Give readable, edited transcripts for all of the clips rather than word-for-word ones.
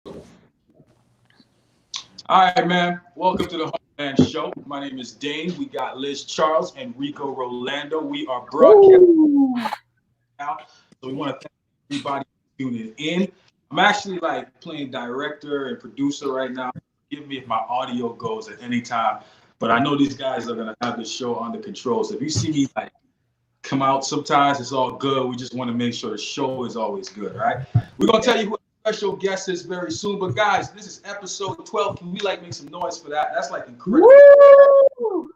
All right, man. Welcome to the Homeland Show. My name is Dane. We got Liz Charles and Rico Rolando. We are broadcasting now, so we want to thank everybody for tuning in. I'm actually like playing director and producer right now. Forgive me if my audio goes at any time, but I know these guys are gonna have the show under control. So if you see me like come out sometimes, it's all good. We just want to make sure the show is always good, right? We're gonna tell you who our special guest is very soon. But guys, this is episode 12. Can we like make some noise for that? That's like incredible. Woo!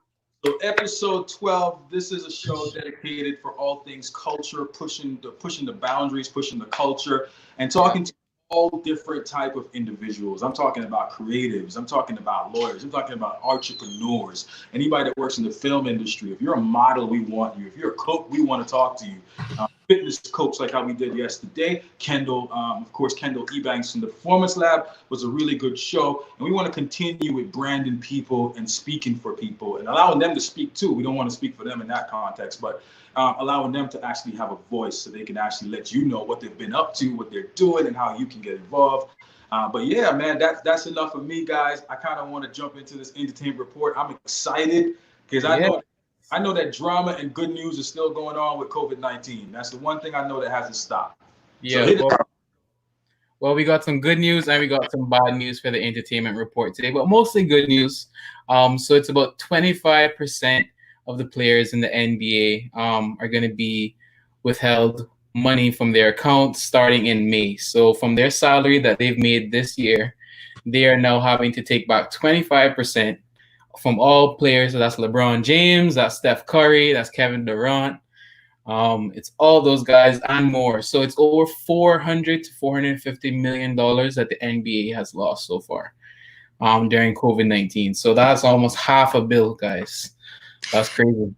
So episode 12, this is a show dedicated for all things culture, pushing the boundaries, pushing the culture, and talking to all different type of individuals. I'm talking about creatives, I'm talking about lawyers, I'm talking about entrepreneurs, anybody that works in the film industry. If you're a model, we want you. If you're a coach, we want to talk to you. Fitness coach, like how we did yesterday. Kendall, of course, Kendall Ebanks from the Performance Lab was a really good show. And we want to continue with branding people and speaking for people and allowing them to speak too. We don't want to speak for them in that context, but allowing them to actually have a voice so they can actually let you know what they've been up to, what they're doing, and how you can get involved. But yeah, man, that's enough of me, guys. I kind of want to jump into this entertainment report. I'm excited because I know that drama and good news is still going on with COVID-19. That's the one thing I know that hasn't stopped. Yeah. Well, we got some good news and we got some bad news for the entertainment report today, but mostly good news. So it's about 25% of the players in the NBA are going to be withheld money from their accounts starting in May. So from their salary that they've made this year, they are now having to take back 25% from all players. So that's LeBron James, that's Steph Curry, that's Kevin Durant. It's all those guys and more. So it's over $400 to $450 million that the NBA has lost so far during COVID-19. So that's almost $500 million, guys. That's crazy.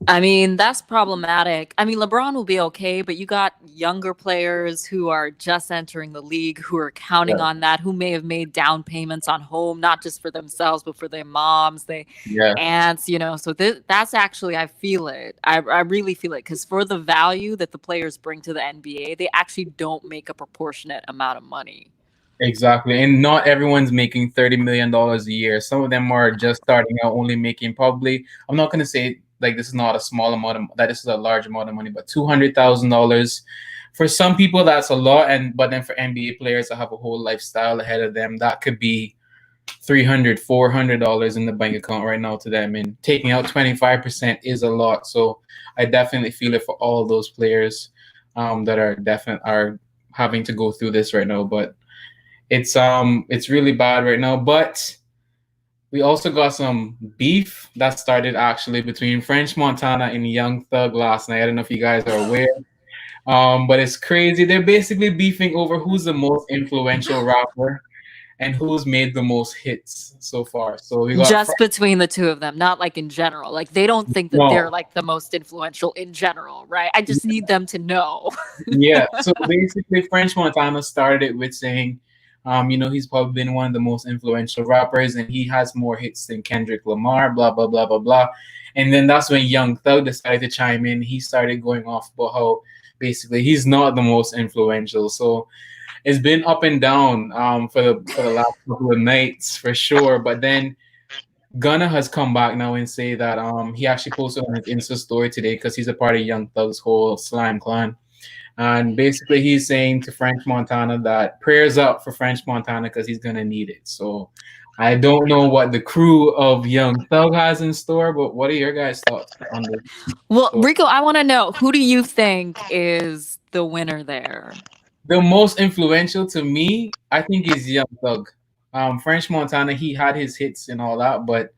I mean, that's problematic. I mean, LeBron will be okay, but you got younger players who are just entering the league, who are counting on that, who may have made down payments on home, not just for themselves, but for their moms, their aunts, So that's actually, I feel it. I really feel it, because for the value that the players bring to the NBA, they actually don't make a proportionate amount of money. Exactly. And not everyone's making $30 million a year. Some of them are just starting out, only making probably, I'm not going to say like this is not a small amount that this is a large amount of money, but $200,000 for some people that's a lot, but then for NBA players that have a whole lifestyle ahead of them, that could be $300, $400 in the bank account right now to them, and taking out 25% is a lot. So I definitely feel it for all those players that are having to go through this right now. But it's really bad right now. But we also got some beef that started actually between French Montana and Young Thug last night. I don't know if you guys are aware, but it's crazy. They're basically beefing over who's the most influential rapper and who's made the most hits so far. So we got just between the two of them, not like in general. Like they don't think that they're like the most influential in general, right? I just need them to know. Yeah. So basically, French Montana started it with saying, he's probably been one of the most influential rappers and he has more hits than Kendrick Lamar, blah, blah, blah, blah, blah. And then that's when Young Thug decided to chime in. He started going off about how basically he's not the most influential. So it's been up and down for the last couple of nights for sure. But then Gunna has come back now and say that he actually posted on his Insta story today because he's a part of Young Thug's whole slime clan. And basically, he's saying to French Montana that prayers up for French Montana because he's going to need it. So I don't know what the crew of Young Thug has in store, but what are your guys' thoughts on this? Well, Rico, I want to know, who do you think is the winner there? The most influential to me, I think, is Young Thug. French Montana, he had his hits and all that, but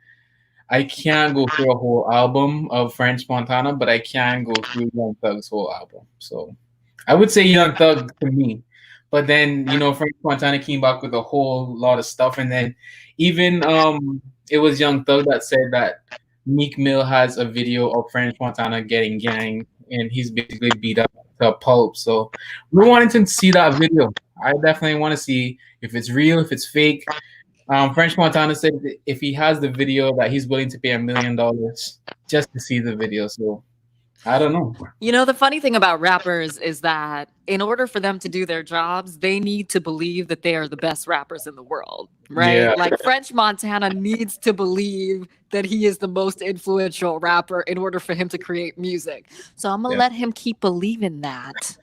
I can't go through a whole album of French Montana, but I can go through Young Thug's whole album. So I would say Young Thug to me, but then French Montana came back with a whole lot of stuff, and then even it was Young Thug that said that Meek Mill has a video of French Montana getting gang, and he's basically beat up to a pulp. So we're wanting to see that video. I definitely want to see if it's real, if it's fake. French Montana said if he has the video that he's willing to pay $1 million just to see the video. So I don't know. You know, the funny thing about rappers is that in order for them to do their jobs, they need to believe that they are the best rappers in the world, right? Yeah. Like French Montana needs to believe that he is the most influential rapper in order for him to create music. So I'm going to Yeah. let him keep believing that.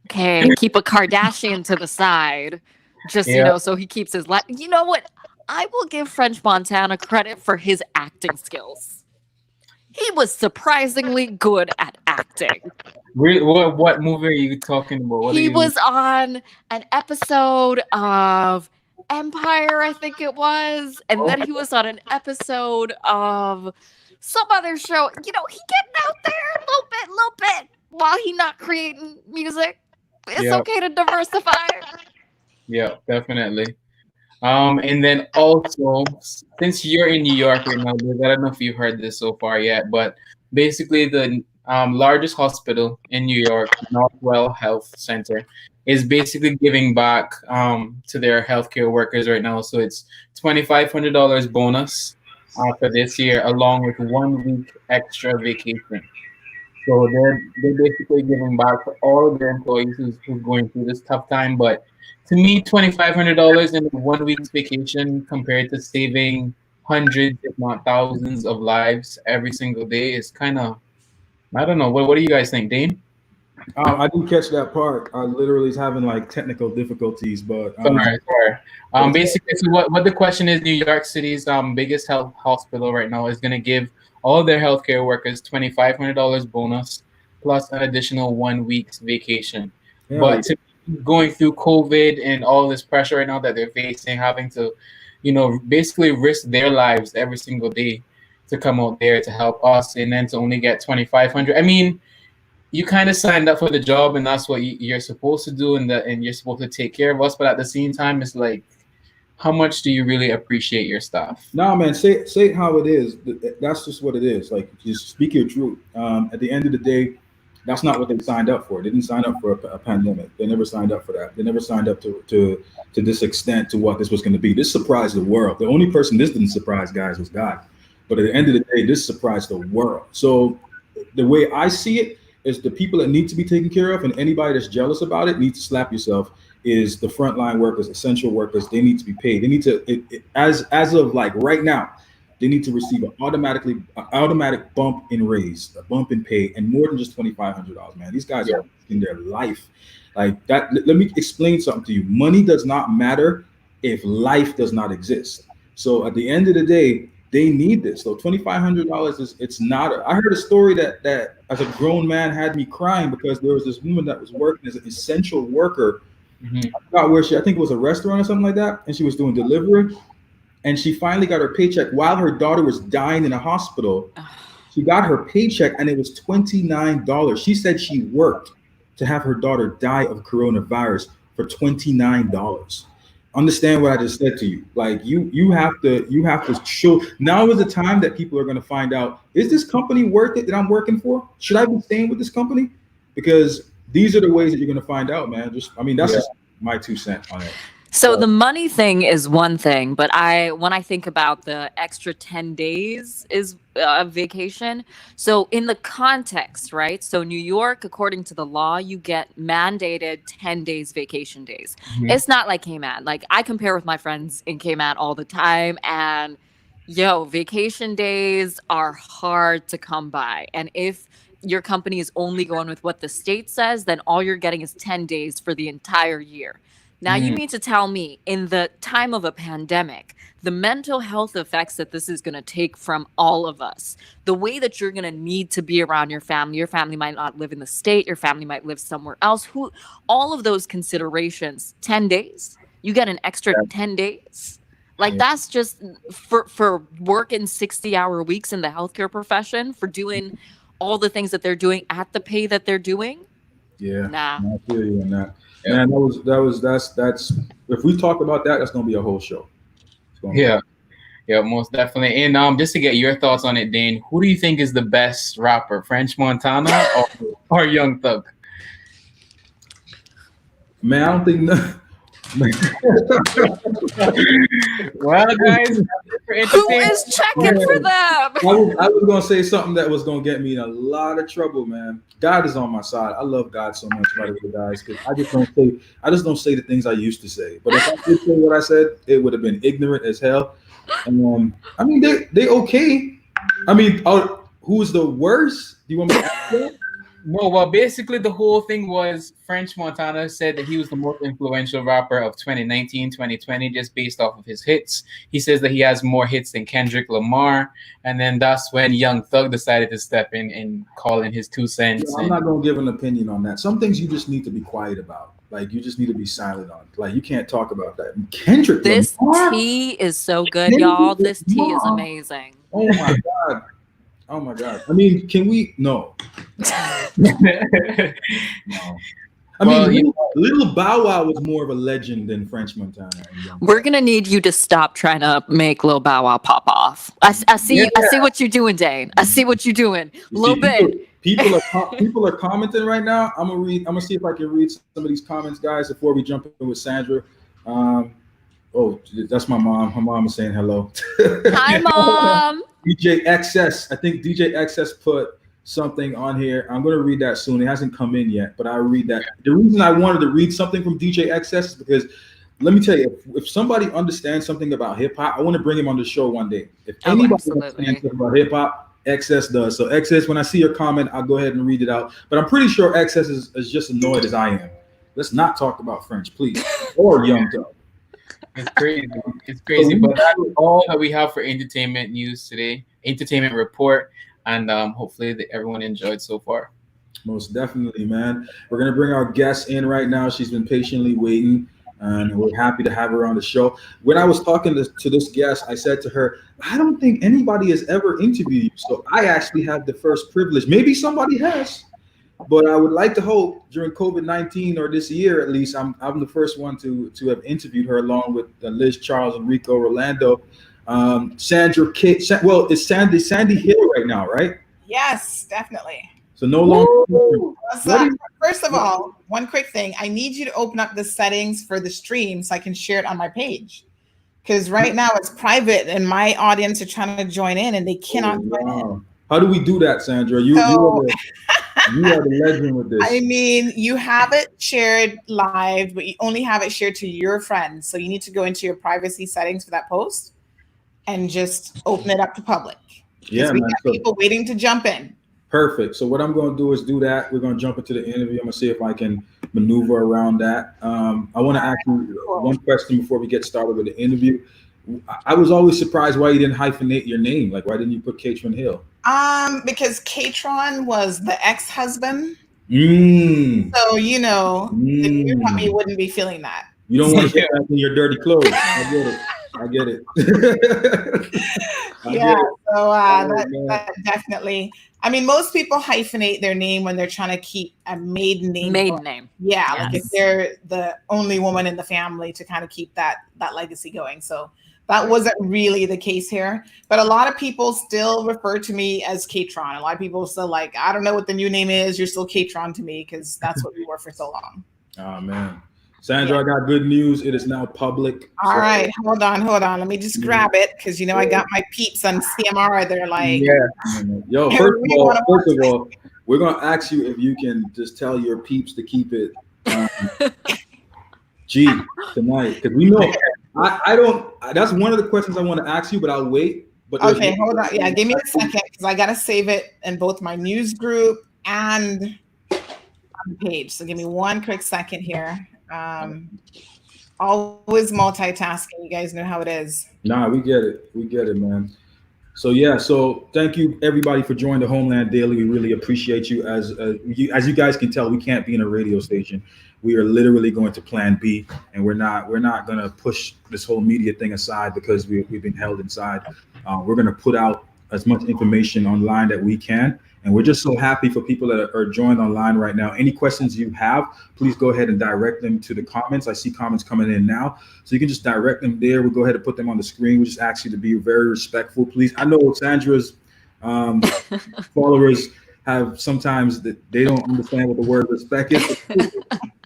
Okay, keep a Kardashian to the side. Just, Yeah. so he keeps his You know what? I will give French Montana credit for his acting skills. He was surprisingly good at acting. What movie are you talking about? What are He you? was on an episode of Empire, I think it was, and then he was on an episode of some other show. He getting out there a little bit, while he not creating music. It's Yeah. okay to diversify. Yeah, definitely. And then also, since you're in New York right now, Liz, I don't know if you've heard this so far yet, but basically the largest hospital in New York, Northwell Health Center, is basically giving back to their healthcare workers right now. So it's $2,500 bonus for this year, along with 1 week extra vacation. So they're basically giving back to all of their employees who's going through this tough time. But to me, $2,500 in 1 week's vacation compared to saving hundreds, if not thousands, of lives every single day is kind of, I don't know. What do you guys think, Dane? I didn't catch that part. I literally was having like technical difficulties, but Sorry. Basically, so what the question is, New York City's biggest health hospital right now is going to give all their healthcare workers $2,500 bonus plus an additional 1 week's vacation. yeah, But to going through COVID and all this pressure right now that they're facing, having to, basically risk their lives every single day to come out there to help us, and then to only get 2,500. I mean, you kind of signed up for the job, and that's what you're supposed to do, and you're supposed to take care of us. But at the same time, it's like, how much do you really appreciate your staff? no, man, say it how it is. That's just what it is. Like, just speak your truth. At the end of the day, that's not what they signed up for. They didn't sign up for a pandemic. They never signed up for that. They never signed up to this extent to what this was going to be. This surprised the world. The only person this didn't surprise, guys, was God. But at the end of the day, this surprised the world. So the way I see it is the people that need to be taken care of, and anybody that's jealous about it needs to slap yourself, is the frontline workers, essential workers. They need to be paid. They need to, as of like right now, they need to receive an automatic bump in raise, a bump in pay, and more than just $2,500, man. These guys are in their life. Like that. Let me explain something to you. Money does not matter if life does not exist. So at the end of the day, they need this. So $2,500 it's not. I heard a story that as a grown man had me crying, because there was this woman that was working as an essential worker. Mm-hmm. I forgot where I think it was a restaurant or something like that, and she was doing delivery, and she finally got her paycheck while her daughter was dying in a hospital. She got her paycheck, and it was $29. She said she worked to have her daughter die of coronavirus for $29. Understand what I just said to you. Like you have to show. Now is the time that people are going to find out, is this company worth it that I'm working for? Should I be staying with this company? Because these are the ways that you're going to find out, man. That's just my 2 cents on it. So the money thing is one thing, but when I think about the extra 10 days is of vacation. So in the context, right? So New York, according to the law, you get mandated 10 days vacation days. Mm-hmm. It's not like Cayman. Like, I compare with my friends in Cayman all the time, and vacation days are hard to come by. And if your company is only going with what the state says, then all you're getting is 10 days for the entire year. Now, you mean to tell me, in the time of a pandemic, the mental health effects that this is going to take from all of us, the way that you're going to need to be around your family might not live in the state, your family might live somewhere else, all of those considerations, 10 days, you get an extra 10 days. Like, that's just for working 60-hour weeks in the healthcare profession, for doing all the things that they're doing at the pay that they're doing. Yeah. Nah. I feel you on that. Man, that's if we talk about that, that's gonna be a whole show. Yeah, most definitely. And just to get your thoughts on it, Dane, who do you think is the best rapper, French Montana or Young Thug? Man, I don't think Well, guys, for Who entertainment. is checking for them? I was gonna say something that was gonna get me in a lot of trouble, man. God is on my side. I love God so much, by the way, guys, because I just don't say the things I used to say. But if I did say what I said, it would have been ignorant as hell. And I mean, they okay. I mean, who's the worst? Do you want me to ask that? Well, basically the whole thing was French Montana said that he was the most influential rapper of 2019, 2020, just based off of his hits. He says that he has more hits than Kendrick Lamar. And then that's when Young Thug decided to step in and call in his 2 cents. Yeah, I'm not going to give an opinion on that. Some things you just need to be quiet about. Like, you just need to be silent on. Like, you can't talk about that. Kendrick This Lamar? tea is so good, y'all. This tea is amazing. Oh, my God. Oh, my God. I mean, can we? No. No. I mean, Little Bow Wow was more of a legend than French Montana. We're gonna need you to stop trying to make Lil Bow Wow pop off. I see what you're doing, Dane. I see what you're doing. A little bit. People are commenting right now. I'm gonna see if I can read some of these comments, guys, before we jump in with Sandra. Oh, that's my mom. Her mom is saying hello. Hi, Mom. DJ XS. I think DJ XS put something on here. I'm going to read that soon. It hasn't come in yet, but I'll read that. The reason I wanted to read something from DJ XS is because, let me tell you, if somebody understands something about hip hop, I want to bring him on the show one day. If anybody understands something about hip hop, XS does. So XS, when I see your comment, I'll go ahead and read it out. But I'm pretty sure XS is just annoyed as I am. Let's not talk about French, please, or Young Thug. It's crazy. It's crazy. But that's all that we have for entertainment news today. Entertainment report. And hopefully everyone enjoyed so far. Most definitely, man. We're going to bring our guest in right now. She's been patiently waiting, and we're happy to have her on the show. When I was talking to this guest, I said to her, I don't think anybody has ever interviewed you. So I actually had the first privilege. Maybe somebody has. But I would like to hope during COVID-19 or this year, at least, I'm the first one to have interviewed her, along with Liz, Charles, and Rico Orlando. Sandra, well, it's Sandy Hill right now, right? Yes, definitely. So no longer. First of all, one quick thing. I need you to open up the settings for the stream so I can share it on my page. Because right now it's private and my audience are trying to join in and they cannot join in. How do we do that, Sandra? You are the legend with this. I mean, you have it shared live, but you only have it shared to your friends. So you need to go into your privacy settings for that post and just open it up to public. Yeah, we got people waiting to jump in. Perfect. So what I'm going to do is do that. We're going to jump into the interview. I'm going to see if I can maneuver around that. I want to ask you one question before we get started with the interview. I was always surprised why you didn't hyphenate your name. Like, why didn't you put Catron Hill? Because Catron was the ex-husband. So, the new puppy wouldn't be feeling that. You don't want to get back in your dirty clothes. I get it. So that definitely. I mean, most people hyphenate their name when they're trying to keep a maiden name. Yeah, yes. Like if they're the only woman in the family to kind of keep that legacy going. So that wasn't really the case here. But a lot of people still refer to me as Catron. A lot of people still like, I don't know what the new name is. You're still Catron to me because that's what we were for so long. Oh, man. Sandra, I got good news. It is now public. All right. Hold on. Let me just grab it because, I got my peeps on CMR. They're like. Yeah. Yo, first of all, we're going to ask you if you can just tell your peeps to keep it G tonight. Because we know, I don't, that's one of the questions I want to ask you, but I'll wait. But okay, hold on. Yeah, give me a second because I got to save it in both my news group and on the page. So give me one quick second here. Always multitasking. You guys know how it is. Nah, we get it, man. So thank you everybody for joining the Homeland Daily. We really appreciate you. As you guys can tell, we can't be in a radio station. We are literally going to plan B, and we're not going to push this whole media thing aside because we've been held inside. We're going to put out as much information online that we can. And we're just so happy for people that are joined online right now. Any questions you have, please go ahead and direct them to the comments. I see comments coming in now. So you can just direct them there. We'll go ahead and put them on the screen. We just ask you to be very respectful, please. I know Sandra's followers have sometimes that they don't understand what the word respect is.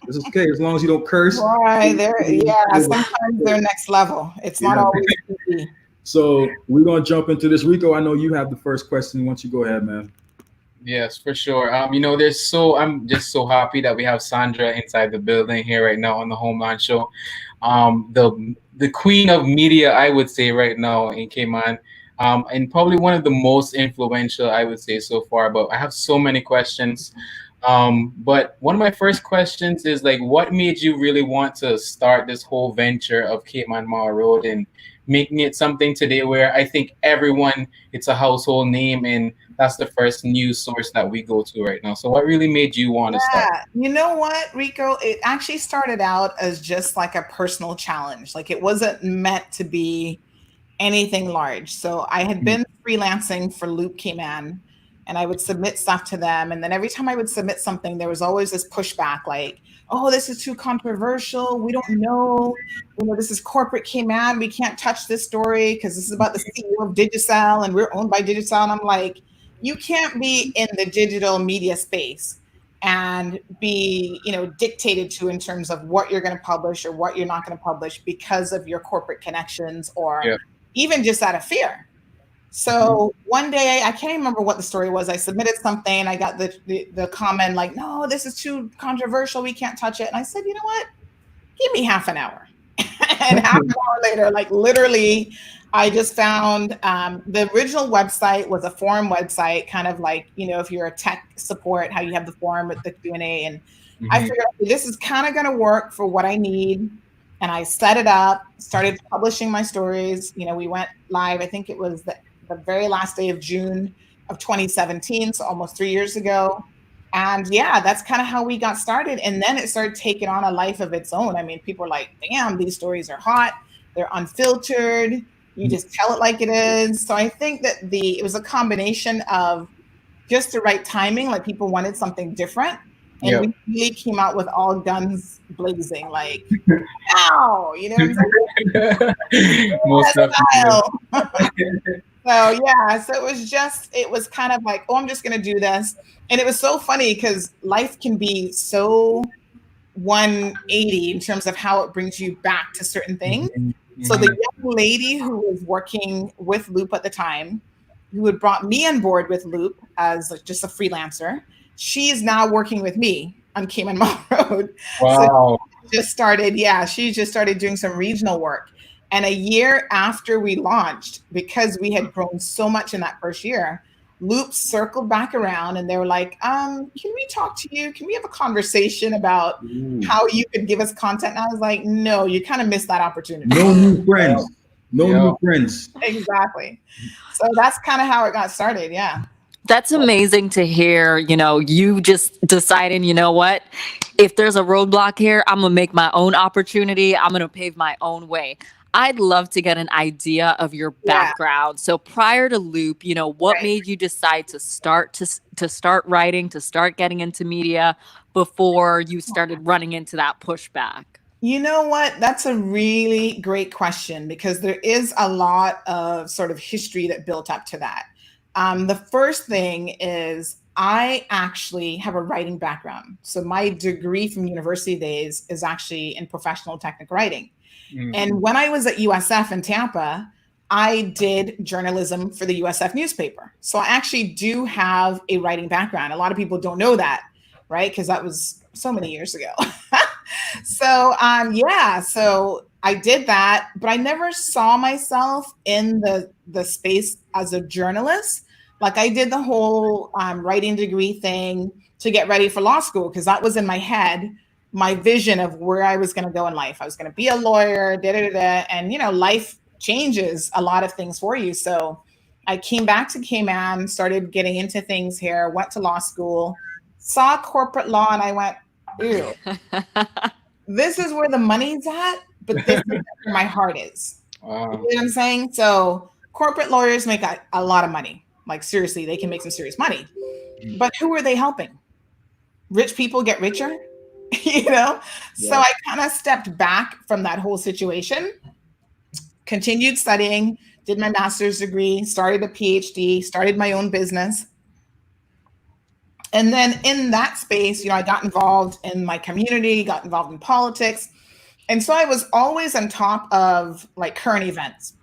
This is okay as long as you don't curse. Right there, yeah. Sometimes they're next level. It's not always easy. So we're gonna jump into this. Rico, I know you have the first question. Once you go ahead, man. Yes, for sure. I'm just so happy that we have Sandra inside the building here right now on the Homeland Show. The queen of media, I would say, right now in Cayman, and probably one of the most influential, I would say, so far. But I have so many questions. But one of my first questions is like, what made you really want to start this whole venture of Cayman Marl Road and making it something today where I think it's a household name, and that's the first news source that we go to right now. So what really made you want to start? You know what, Rico? It actually started out as just like a personal challenge. Like it wasn't meant to be anything large. So I had been freelancing for Loop Cayman, and I would submit stuff to them. And then every time I would submit something, there was always this pushback like, oh, this is too controversial. We don't know. This is corporate Cayman. We can't touch this story because this is about the CEO of Digicel and we're owned by Digicel. And I'm like, you can't be in the digital media space and be, dictated to in terms of what you're going to publish or what you're not going to publish because of your corporate connections or even just out of fear. So one day, I can't remember what the story was. I submitted something. I got the comment like, no, this is too controversial. We can't touch it. And I said, you know what? Give me half an hour. And half an hour later, like literally, I just found the original website was a forum website, kind of like, if you're a tech support, how you have the forum with the Q&A. And I figured this is kind of going to work for what I need. And I set it up, started publishing my stories. We went live. I think it was the very last day of June of 2017, so almost 3 years ago. And yeah, that's kind of how we got started. And then it started taking on a life of its own. I mean, people are like, damn, these stories are hot. They're unfiltered. You just tell it like it is. So I think that it was a combination of just the right timing, like people wanted something different. And we really came out with all guns blazing, like, wow, Most definitely. So yeah, so it was kind of like, oh, I'm just gonna do this. And it was so funny because life can be so 180 in terms of how it brings you back to certain things. So the young lady who was working with Loop at the time, who had brought me on board with Loop as just a freelancer, she is now working with me on Cayman Marl Road. Wow. So she just started doing some regional work. And a year after we launched, because we had grown so much in that first year, Loop circled back around and they were like, can we talk to you? Can we have a conversation about how you could give us content? And I was like, no, you kind of missed that opportunity. No new friends. New friends. Exactly. So that's kind of how it got started. Yeah. That's amazing to hear. You just deciding, you know what? If there's a roadblock here, I'm going to make my own opportunity. I'm going to pave my own way. I'd love to get an idea of your background. So prior to Loop, what made you decide to start writing, to start getting into media before you started running into that pushback? You know what? That's a really great question because there is a lot of sort of history that built up to that. The first thing is I actually have a writing background. So my degree from university days is actually in professional technical writing. And when I was at USF in Tampa, I did journalism for the USF newspaper. So I actually do have a writing background. A lot of people don't know that, right? Because that was so many years ago. So I did that, but I never saw myself in the space as a journalist. Like I did the whole writing degree thing to get ready for law school because that was in my head. My vision of where I was going to go in life. I was going to be a lawyer, and life changes a lot of things for you. So I came back to Cayman, started getting into things here, went to law school, saw corporate law, and I went, ew, this is where the money's at, but this is where my heart is. Wow. You know what I'm saying? So corporate lawyers make a lot of money. Like seriously, they can make some serious money. But who are they helping? Rich people get richer? So I kind of stepped back from that whole situation, continued studying, did my master's degree, started a PhD, started my own business. And then in that space, I got involved in my community, got involved in politics. And so I was always on top of like current events,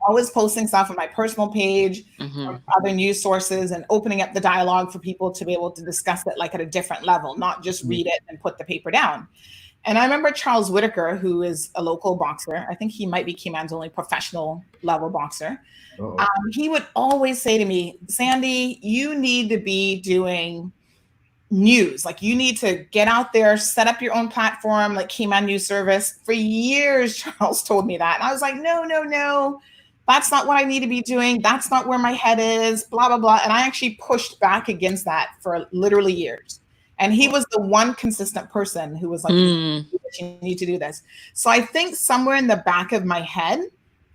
always posting stuff on my personal page, other news sources, and opening up the dialogue for people to be able to discuss it like at a different level, not just read it and put the paper down. And I remember Charles Whitaker, who is a local boxer. I think he might be Cayman's only professional level boxer. He would always say to me, Sandy, you need to be doing news. Like you need to get out there, set up your own platform, like Cayman News Service. For years, Charles told me that. And I was like, no, that's not what I need to be doing. That's not where my head is, blah, blah, blah. And I actually pushed back against that for literally years. And he was the one consistent person who was like, you need to do this. So I think somewhere in the back of my head,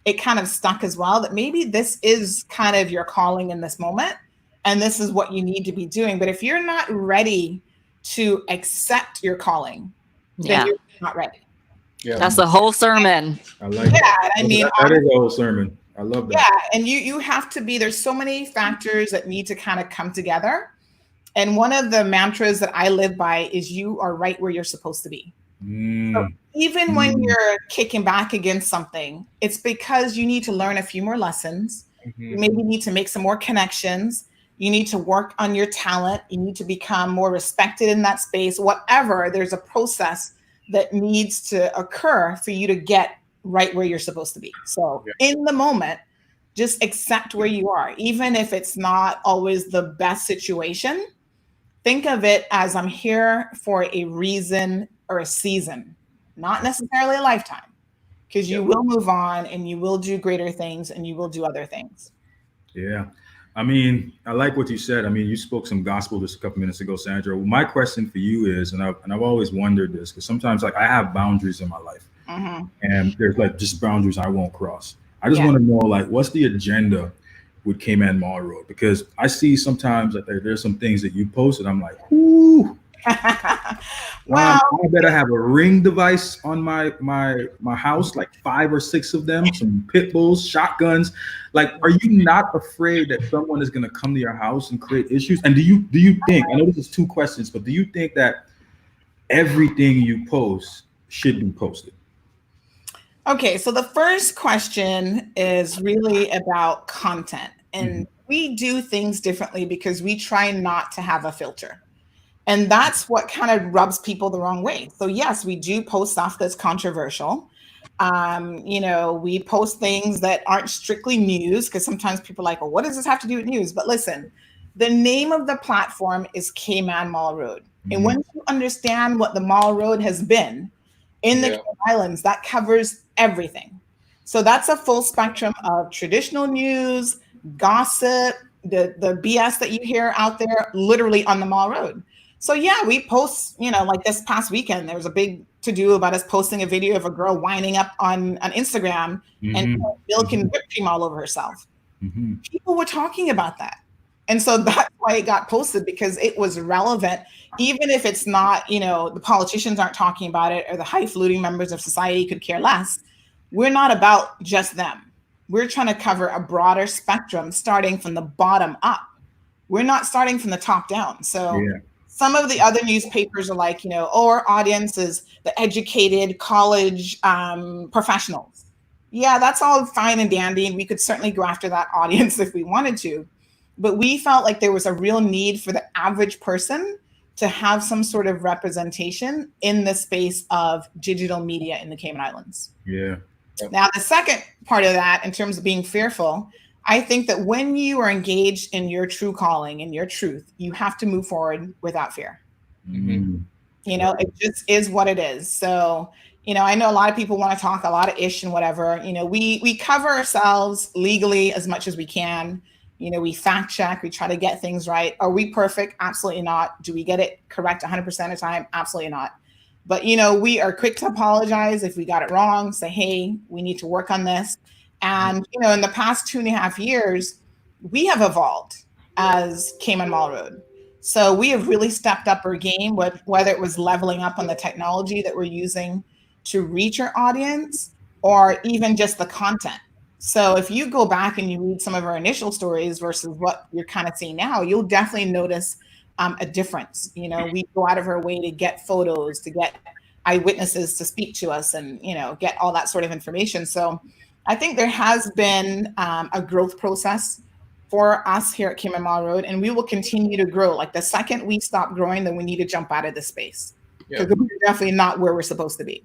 it kind of stuck as well, that maybe this is kind of your calling in this moment. And this is what you need to be doing. But if you're not ready to accept your calling, then you're not ready. Yeah. That's the whole sermon. I like that. I mean, that is the whole sermon. I love that. Yeah. And you have to be, there's so many factors that need to kind of come together. And one of the mantras that I live by is you are right where you're supposed to be. So even when you're kicking back against something, it's because you need to learn a few more lessons. You maybe need to make some more connections. You need to work on your talent. You need to become more respected in that space. Whatever, there's a process that needs to occur for you to get right where you're supposed to be. So in the moment, just accept where you are. Even if it's not always the best situation, think of it as I'm here for a reason or a season, not necessarily a lifetime, because you will move on and you will do greater things and you will do other things. Yeah. I mean, I like what you said. I mean, you spoke some gospel just a couple minutes ago, Sandra. Well, my question for you is, and I've always wondered this, because sometimes like I have boundaries in my life and there's like just boundaries I won't cross. I just want to know, like, what's the agenda with Cayman Marl Road? Because I see sometimes that there's some things that you post and I'm like, whoo. Wow, I better have a Ring device on my house, like 5 or 6 of them, some pit bulls, shotguns. Like, are you not afraid that someone is going to come to your house and create issues? And do you think, I know this is 2 questions, but do you think that everything you post should be posted? Okay, so the first question is really about content. And we do things differently because we try not to have a filter. And that's what kind of rubs people the wrong way. So yes, we do post stuff that's controversial. We post things that aren't strictly news, because sometimes people are like, well, what does this have to do with news? But listen, the name of the platform is Cayman Marl Road. And when you understand what the Marl Road has been in the Cayman Islands, that covers everything. So that's a full spectrum of traditional news, gossip, the BS that you hear out there literally on the Marl Road. So yeah, we post, like this past weekend, there was a big to-do about us posting a video of a girl winding up on Instagram and milk and whipped cream all over herself. People were talking about that. And so that's why it got posted, because it was relevant, even if it's not, the politicians aren't talking about it or the highfalutin members of society could care less. We're not about just them. We're trying to cover a broader spectrum, starting from the bottom up. We're not starting from the top down. So some of the other newspapers are like, our audience is the educated college professionals. Yeah, that's all fine and dandy. And we could certainly go after that audience if we wanted to. But we felt like there was a real need for the average person to have some sort of representation in the space of digital media in the Cayman Islands. Yeah. Now, the second part of that, in terms of being fearful, I think that when you are engaged in your true calling and your truth, you have to move forward without fear. It just is what it is. So, I know a lot of people want to talk a lot of ish and whatever. We cover ourselves legally as much as we can. We fact check, we try to get things right. Are we perfect? Absolutely not. Do we get it correct 100% of the time? Absolutely not. But, we are quick to apologize if we got it wrong, say, hey, we need to work on this. And, in the past 2.5 years, we have evolved as Cayman Marl Road. So we have really stepped up our game, whether it was leveling up on the technology that we're using to reach our audience, or even just the content. So if you go back and you read some of our initial stories versus what you're kind of seeing now, you'll definitely notice a difference. You know, we go out of our way to get photos, to get eyewitnesses to speak to us, and, you know, get all that sort of information. So I think there has been a growth process for us here at Cayman Marl Road, and we will continue to grow. Like the second we stop growing, then we need to jump out of this space, because we're definitely not where we're supposed to be.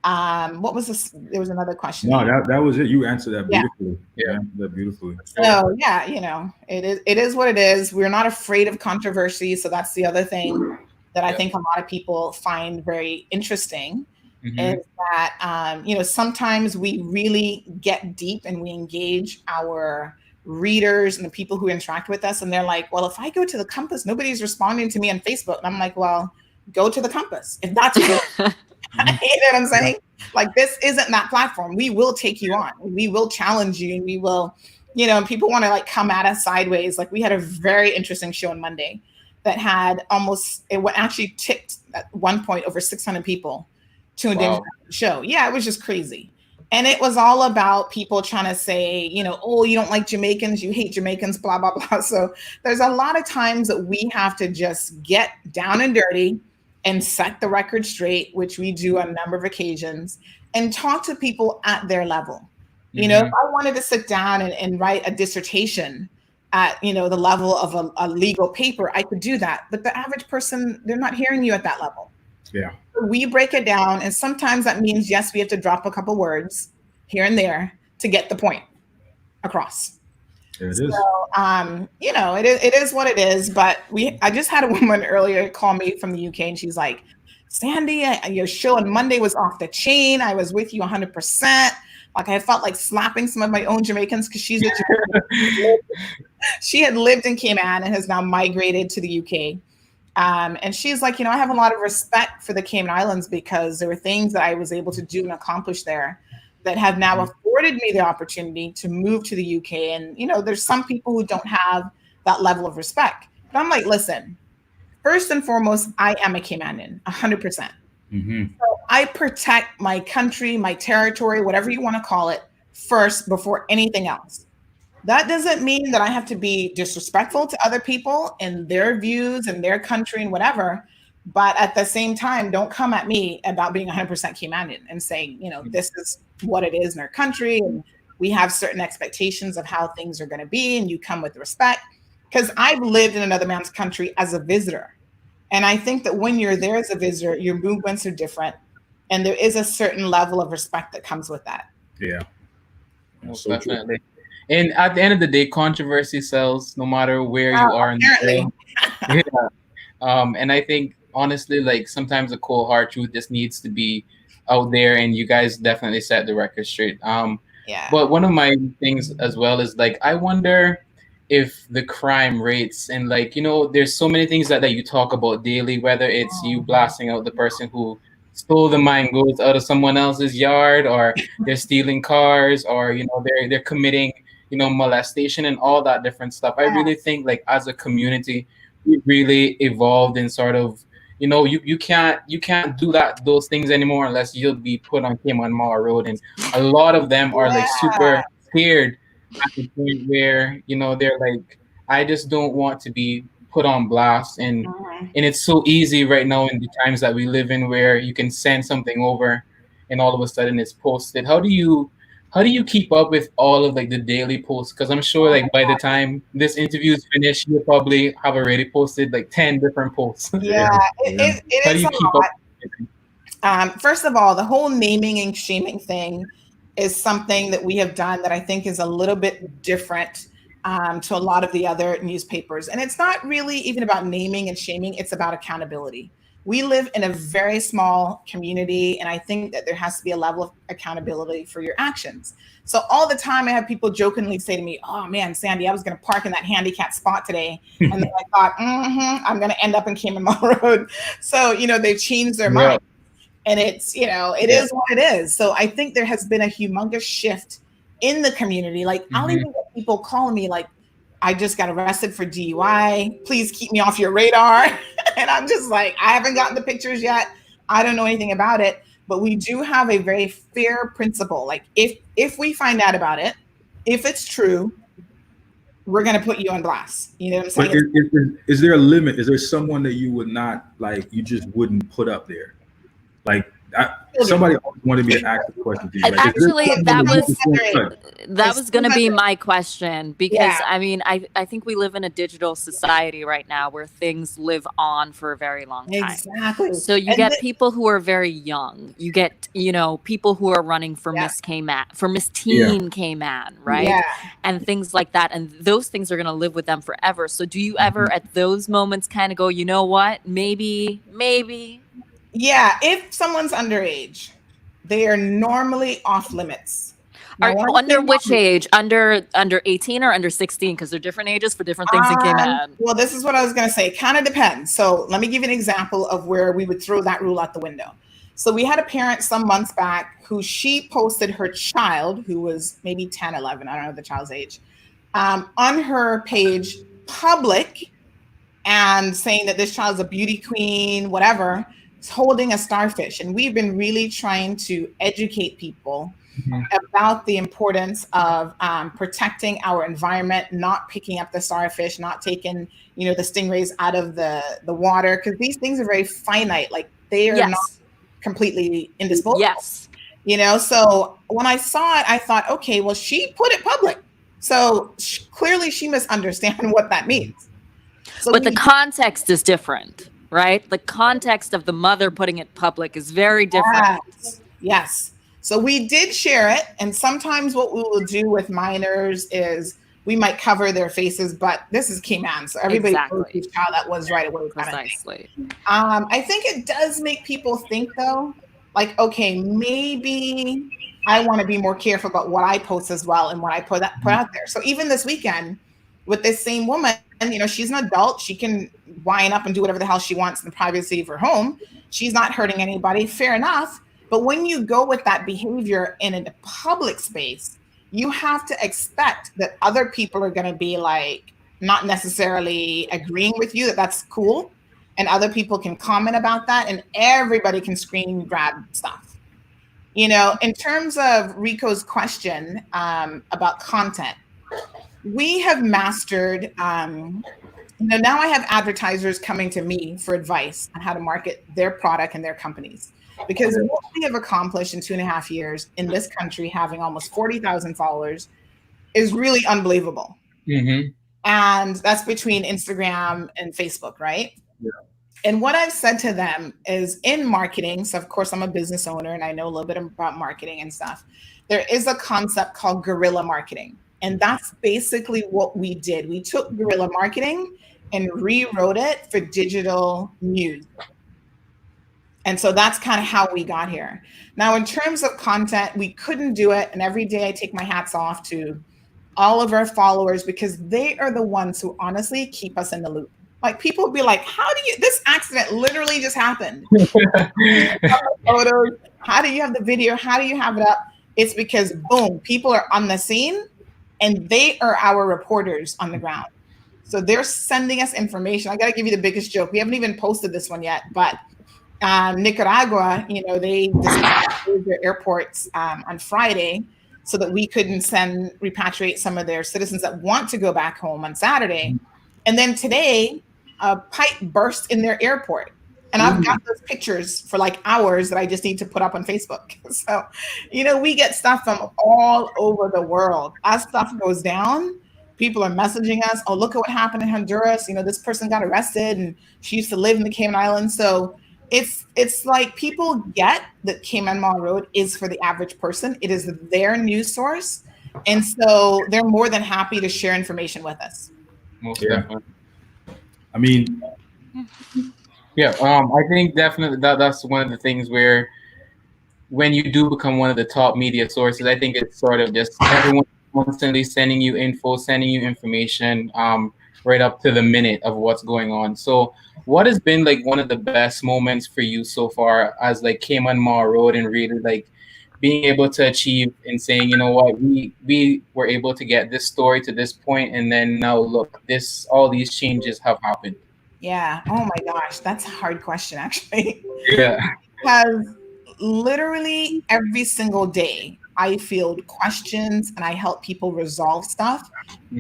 What was this? There was another question. No, that was it. You answered that beautifully. Yeah, that beautifully. So yeah, you know, it is what it is. We're not afraid of controversy. So that's the other thing that I think a lot of people find very interesting, is that you know, sometimes we really get deep and we engage our readers and the people who interact with us, and they're like, well, if I go to the Compass, nobody's responding to me on Facebook. And I'm like, well, go to the Compass if that's good. You know what I'm saying? Like, this isn't that platform. We will take you on. We will challenge you, and we will, you know, people want to like come at us sideways. Like, we had a very interesting show on Monday that had actually ticked at one point over 600 people tuned in to the show. Yeah, it was just crazy. And it was all about people trying to say, you know, oh, you don't like Jamaicans, you hate Jamaicans, blah, blah, blah. So there's a lot of times that we have to just get down and dirty and set the record straight, which we do on a number of occasions, and talk to people at their level. You know, if I wanted to sit down and write a dissertation at, you know, the level of a legal paper, I could do that. But the average person, they're not hearing you at that level. Yeah. We break it down, and sometimes that means, yes, we have to drop a couple words here and there to get the point across. There it is. So, you know, it is what it is. But I just had a woman earlier call me from the UK, and she's like, Sandy, your show on Monday was off the chain. I was with you 100%. Like, I felt like slapping some of my own Jamaicans, because she's a Jamaican. She had lived in Cayman and has now migrated to the UK. And she's like, you know, I have a lot of respect for the Cayman Islands, because there were things that I was able to do and accomplish there that have now afforded me the opportunity to move to the UK. And, you know, there's some people who don't have that level of respect. But I'm like, listen, first and foremost, I am a Caymanian, 100%. So I protect my country, my territory, whatever you want to call it, first before anything else. That doesn't mean that I have to be disrespectful to other people and their views and their country and whatever. But at the same time, don't come at me about being 100% Caymanian and saying, you know, this is what it is in our country, and we have certain expectations of how things are going to be, and you come with respect. Because I've lived in another man's country as a visitor. And I think that when you're there as a visitor, your movements are different, and there is a certain level of respect that comes with that. Yeah. Most definitely. And at the end of the day, controversy sells no matter where you are in the world. And I think, honestly, like, sometimes the cold hard truth just needs to be out there, and you guys definitely set the record straight. But one of my things as well is, like, I wonder if the crime rates, and, like, you know, there's so many things that you talk about daily, whether it's you blasting out the person who stole the mangoes out of someone else's yard, or they're stealing cars, or, you know, they're committing, you know, molestation and all that different stuff. I really think, like, as a community, we really evolved in sort of, you know, you can't do those things anymore unless you'll be put on Cayman Marl Road, and a lot of them are like super scared at the point where, you know, they're like, I just don't want to be put on blast, and it's so easy right now in the times that we live in, where you can send something over and all of a sudden it's posted. How do you keep up with all of, like, the daily posts? Because I'm sure, like, by the time this interview is finished, you'll probably have already posted like 10 different posts. It How is do you keep up? First of all, the whole naming and shaming thing is something that we have done that I think is a little bit different to a lot of the other newspapers. And it's not really even about naming and shaming. It's about accountability. We live in a very small community, and I think that there has to be a level of accountability for your actions. So all the time I have people jokingly say to me, oh man, Sandy, I was going to park in that handicapped spot today. And then I thought, I'm going to end up in Cayman Marl Road. So, you know, they've changed their mind. And it's, you know, it is what it is. So I think there has been a humongous shift in the community. Like, I'll even get people calling me like, I just got arrested for DUI. Please keep me off your radar. And I'm just like, I haven't gotten the pictures yet. I don't know anything about it. But we do have a very fair principle. Like, if we find out about it, if it's true, we're going to put you on blast. You know what I'm But saying? is there a limit? Is there someone that you would not like? You just wouldn't put up there? Like somebody always wanted me to ask the question to you. Like, Actually, that It's was going to be my question, because Yeah. I mean, I think we live in a digital society right now where things live on for a very long time. Exactly. So you get people who are very young. You get, you know, people who are running for Yeah. Miss Cayman, for Miss Teen Cayman, right? Yeah. And things like that. And those things are going to live with them forever. So do you ever at those moments kind of go, you know what, maybe. Yeah, if someone's underage, they are normally off limits. Now, under which age? Under 18 or under 16? Because they're different ages for different things in Cayman. Well, this is what I was going to say. Kind of depends. So let me give you an example of where we would throw that rule out the window. So we had a parent some months back who she posted her child, who was maybe 10, 11, I don't know the child's age, on her page public, and saying that this child's a beauty queen, whatever, holding a starfish. And we've been really trying to educate people about the importance of protecting our environment, not picking up the starfish, not taking, you know, the stingrays out of the water, because these things are very finite. Like, they are not completely indisposable. Yes. You know, so when I saw it, I thought, okay, well, she put it public. So clearly she misunderstands what that means. So but the context is different, right? The context of the mother putting it public is very different. Yes. So we did share it. And sometimes what we will do with minors is we might cover their faces, but this is Cayman. So everybody knows how that was right away. Precisely. I think it does make people think, though, like, okay, maybe I want to be more careful about what I post as well and what I put out there. So even this weekend with this same woman, you know, she's an adult. She can wind up and do whatever the hell she wants in the privacy of her home. She's not hurting anybody. Fair enough. But when you go with that behavior in a public space, you have to expect that other people are going to be like, not necessarily agreeing with you that that's cool. And other people can comment about that, and everybody can screen grab stuff. You know, in terms of Rico's question about content, we have mastered, you know, now I have advertisers coming to me for advice on how to market their product and their companies. Because what we have accomplished in 2.5 years in this country, having almost 40,000 followers, is really unbelievable. And that's between Instagram and Facebook, right? Yeah. And what I've said to them is, in marketing, so of course I'm a business owner and I know a little bit about marketing and stuff, there is a concept called guerrilla marketing. And that's basically what we did. We took guerrilla marketing and rewrote it for digital news. And so that's kind of how we got here. Now, in terms of content, we couldn't do it. And every day I take my hats off to all of our followers, because they are the ones who honestly keep us in the loop. Like, people will be like, how do you, this accident literally just happened. Photos, how do you have the video? How do you have it up? It's because, boom, people are on the scene and they are our reporters on the ground. So they're sending us information. I got to give you the biggest joke. We haven't even posted this one yet, but Nicaragua, you know, they decided to close their airports on Friday so that we couldn't repatriate some of their citizens that want to go back home on Saturday. And then today, a pipe burst in their airport. And I've got those pictures for like hours that I just need to put up on Facebook. So, you know, we get stuff from all over the world. As stuff goes down, people are messaging us, oh, look at what happened in Honduras. You know, this person got arrested and she used to live in the Cayman Islands. So it's like people get that Cayman Marl Road is for the average person. It is their news source. And so they're more than happy to share information with us. Most definitely. I mean, yeah, I think definitely that's one of the things where when you do become one of the top media sources, I think it's sort of just everyone constantly sending you info, sending you information, right up to the minute of what's going on. So what has been like one of the best moments for you so far as like Cayman Marl Road, and really like being able to achieve and saying, you know what, we were able to get this story to this point, and then now look, all these changes have happened? Yeah. Oh my gosh, that's a hard question, actually. Yeah. Because literally every single day I field questions and I help people resolve stuff,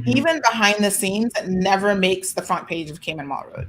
even behind the scenes, that never makes the front page of Cayman Mall Road.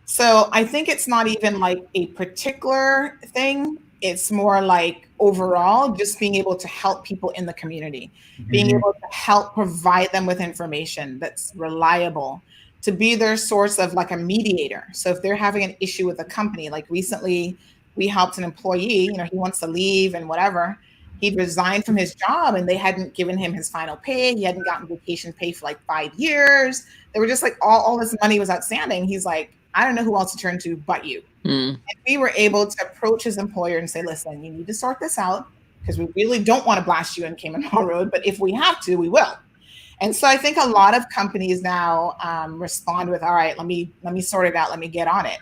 So I think it's not even like a particular thing. It's more like overall just being able to help people in the community, being able to help provide them with information that's reliable, to be their source of like a mediator. So if they're having an issue with a company, like recently we helped an employee, he wants to leave and whatever. He resigned from his job and they hadn't given him his final pay. He hadn't gotten vacation pay for like 5 years. They were just like, all this money was outstanding. He's like, I don't know who else to turn to but you. And we were able to approach his employer and say, listen, you need to sort this out because we really don't want to blast you in Cayman Mall Road, but if we have to, we will. And so I think a lot of companies now respond with, all right, let me sort it out. Let me get on it.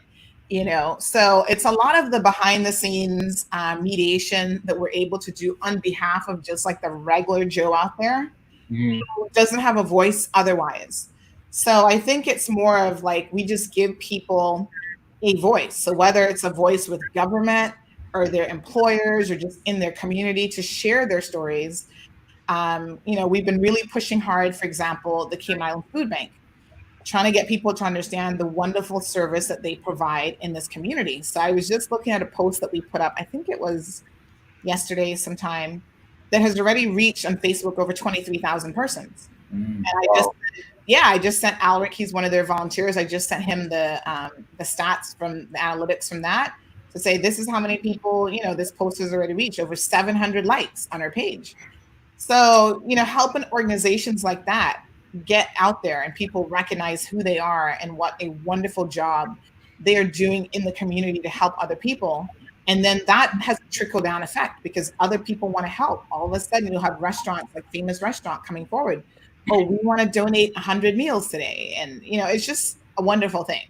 So it's a lot of the behind the scenes mediation that we're able to do on behalf of just like the regular Joe out there who doesn't have a voice otherwise. So I think it's more of like, we just give people a voice. So whether it's a voice with government or their employers or just in their community to share their stories, we've been really pushing hard, for example, the Cayman Island Food Bank, trying to get people to understand the wonderful service that they provide in this community. So I was just looking at a post that we put up, I think it was yesterday sometime, that has already reached on Facebook over 23,000 persons. And I just sent Alric, he's one of their volunteers. I just sent him the stats from the analytics from that to say, this is how many people, this post has already reached, over 700 likes on our page. So, helping organizations like that get out there and people recognize who they are and what a wonderful job they are doing in the community to help other people. And then that has a trickle down effect because other people want to help. All of a sudden you'll have restaurants, like Famous Restaurant, coming forward. Oh, we want to donate 100 meals today. And, it's just a wonderful thing.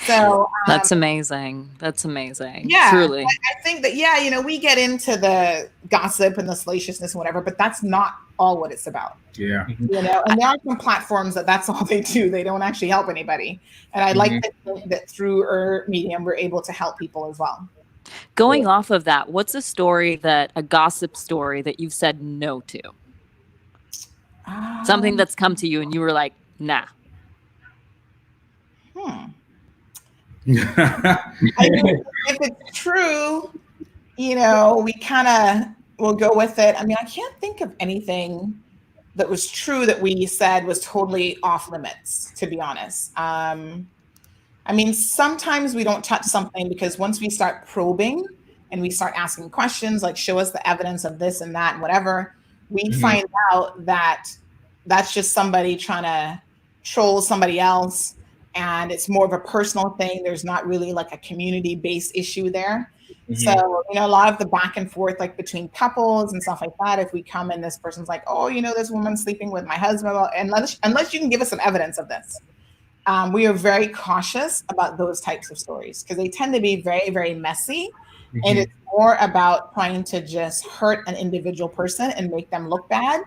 So that's amazing. That's amazing. Yeah, truly. I think that, we get into the gossip and the salaciousness and whatever, but that's not all what it's about. Yeah. And there are some platforms that's all they do. They don't actually help anybody. And I like to think that through our medium, we're able to help people as well. Going off of that, what's a gossip story that you've said no to? Something that's come to you and you were like, nah. I mean, if it's true, we kind of will go with it. I mean, I can't think of anything that was true that we said was totally off limits, to be honest. I mean, sometimes we don't touch something because once we start probing and we start asking questions, like show us the evidence of this and that and whatever, we find out that that's just somebody trying to troll somebody else. And it's more of a personal thing. There's not really like a community-based issue there. So, a lot of the back and forth, like between couples and stuff like that, if we come and this person's like, oh, this woman's sleeping with my husband, unless you can give us some evidence of this, we are very cautious about those types of stories because they tend to be very, very messy. And it's more about trying to just hurt an individual person and make them look bad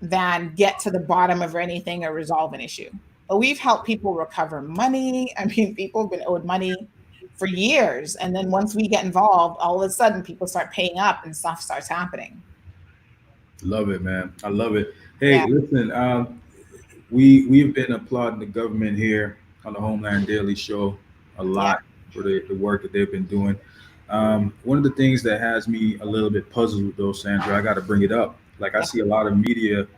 than get to the bottom of anything or resolve an issue. But we've helped people recover money. I mean, people have been owed money for years. And then once we get involved, all of a sudden people start paying up and stuff starts happening. Love it, man. I love it. Hey, listen, we've been applauding the government here on the Homeland Daily show a lot for the work that they've been doing. One of the things that has me a little bit puzzled though, Sandra, I got to bring it up. Like I see a lot of media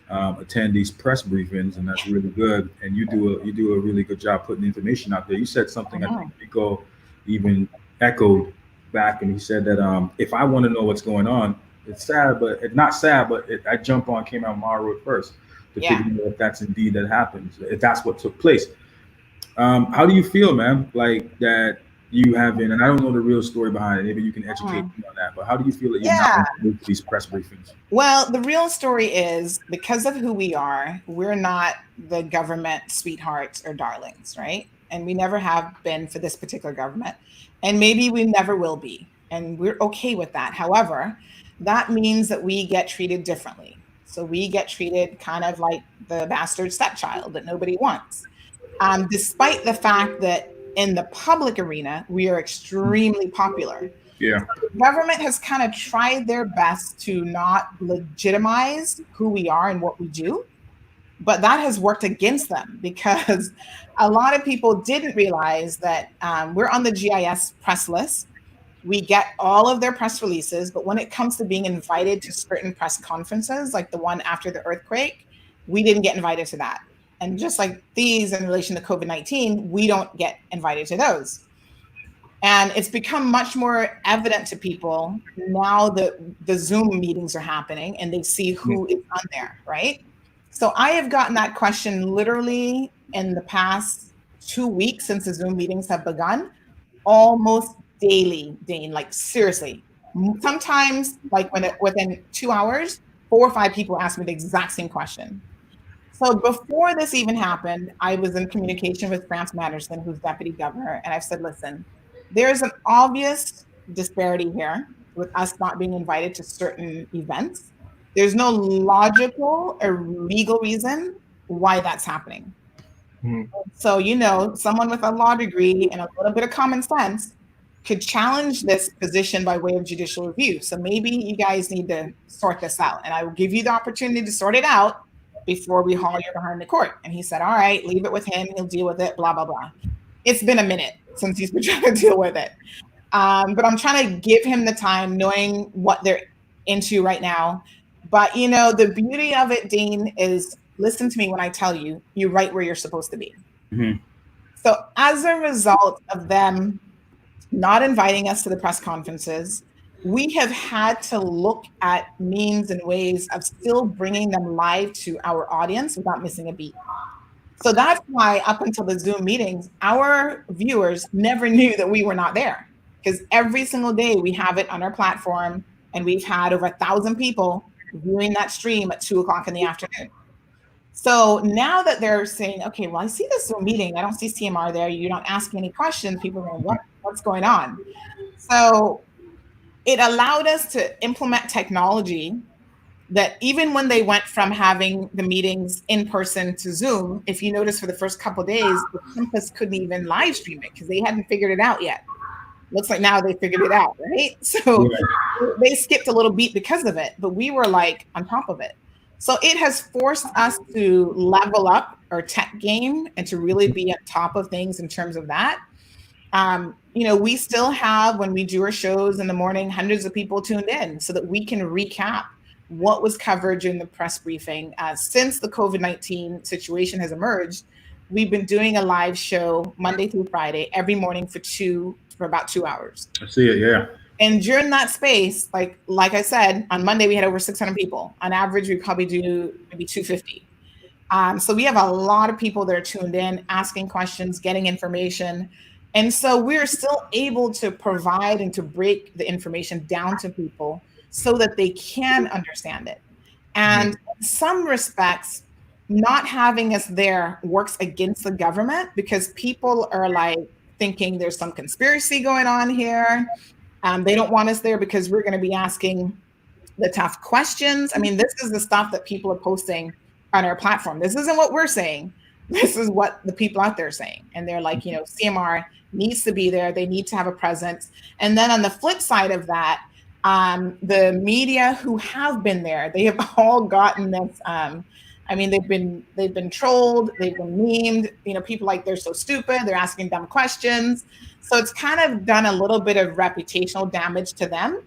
attend these press briefings, and that's really good. And you do a really good job putting information out there. You said something I think Rico even echoed back, and he said that if I want to know what's going on, it's sad, but it's not sad, but I jump on Cayman Mall Road first to figure out if that's indeed that happens, if that's what took place. How do you feel, man? Like that you haven't, and I don't know the real story behind it. Maybe you can educate me on that. But how do you feel that you're not going to these press briefings? Well, the real story is because of who we are, we're not the government sweethearts or darlings, right? And we never have been for this particular government. And maybe we never will be. And we're okay with that. However, that means that we get treated differently. So we get treated kind of like the bastard stepchild that nobody wants. Despite the fact that in the public arena, we are extremely popular. Yeah. The government has kind of tried their best to not legitimize who we are and what we do, but that has worked against them because a lot of people didn't realize that we're on the GIS press list. We get all of their press releases, but when it comes to being invited to certain press conferences, like the one after the earthquake, we didn't get invited to that. And just like these in relation to COVID-19, we don't get invited to those. And it's become much more evident to people now that the Zoom meetings are happening and they see who is on there, right? So I have gotten that question literally in the past 2 weeks since the Zoom meetings have begun, almost daily, Dane, like seriously. Sometimes like within 2 hours, 4 or 5 people ask me the exact same question. So before this even happened, I was in communication with France Matterson, who's deputy governor, and I've said, listen, there's an obvious disparity here with us not being invited to certain events. There's no logical or legal reason why that's happening. So, you know, someone with a law degree and a little bit of common sense could challenge this position by way of judicial review. So maybe you guys need to sort this out. And I will give you the opportunity to sort it out before we haul you behind the court. And he said, all right, leave it with him. He'll deal with it, blah, blah, blah. It's been a minute since he's been trying to deal with it. But I'm trying to give him the time, knowing what they're into right now. But, you know, the beauty of it, Dean, is listen to me when I tell you, you're right where you're supposed to be. So as a result of them not inviting us to the press conferences, we have had to look at means and ways of still bringing them live to our audience without missing a beat. So that's why up until the Zoom meetings, our viewers never knew that we were not there, because every single day we have it on our platform, and we've had over 1,000 people viewing that stream at 2:00 in the afternoon. So now that they're saying, okay, well, I see this Zoom meeting, I don't see CMR there, you're not asking any questions, people are going, what's going on? So it allowed us to implement technology that even when they went from having the meetings in person to Zoom, if you notice for the first couple of days, the campus couldn't even live stream it because they hadn't figured it out yet. Looks like now they figured it out, right? So they skipped a little beat because of it, but we were like on top of it. So it has forced us to level up our tech game and to really be on top of things in terms of that. You know, we still have, when we do our shows in the morning, hundreds of people tuned in so that we can recap what was covered during the press briefing. Since the COVID-19 situation has emerged, we've been doing a live show Monday through Friday, every morning for about 2 hours. I see it, yeah. And during that space, like I said, on Monday, we had over 600 people. On average, we probably do maybe 250. So we have a lot of people that are tuned in, asking questions, getting information. And so we're still able to provide and to break the information down to people so that they can understand it. And in some respects, not having us there works against the government because people are like thinking there's some conspiracy going on here. They don't want us there because we're going to be asking the tough questions. I mean, this is the stuff that people are posting on our platform. This isn't what we're saying. This is what the people out there are saying. And they're like, you know, CMR needs to be there. They need to have a presence. And then on the flip side of that, the media who have been there, they have all gotten this. I mean, they've been trolled, they've been memed. You know, people like they're so stupid, they're asking dumb questions. So it's kind of done a little bit of reputational damage to them,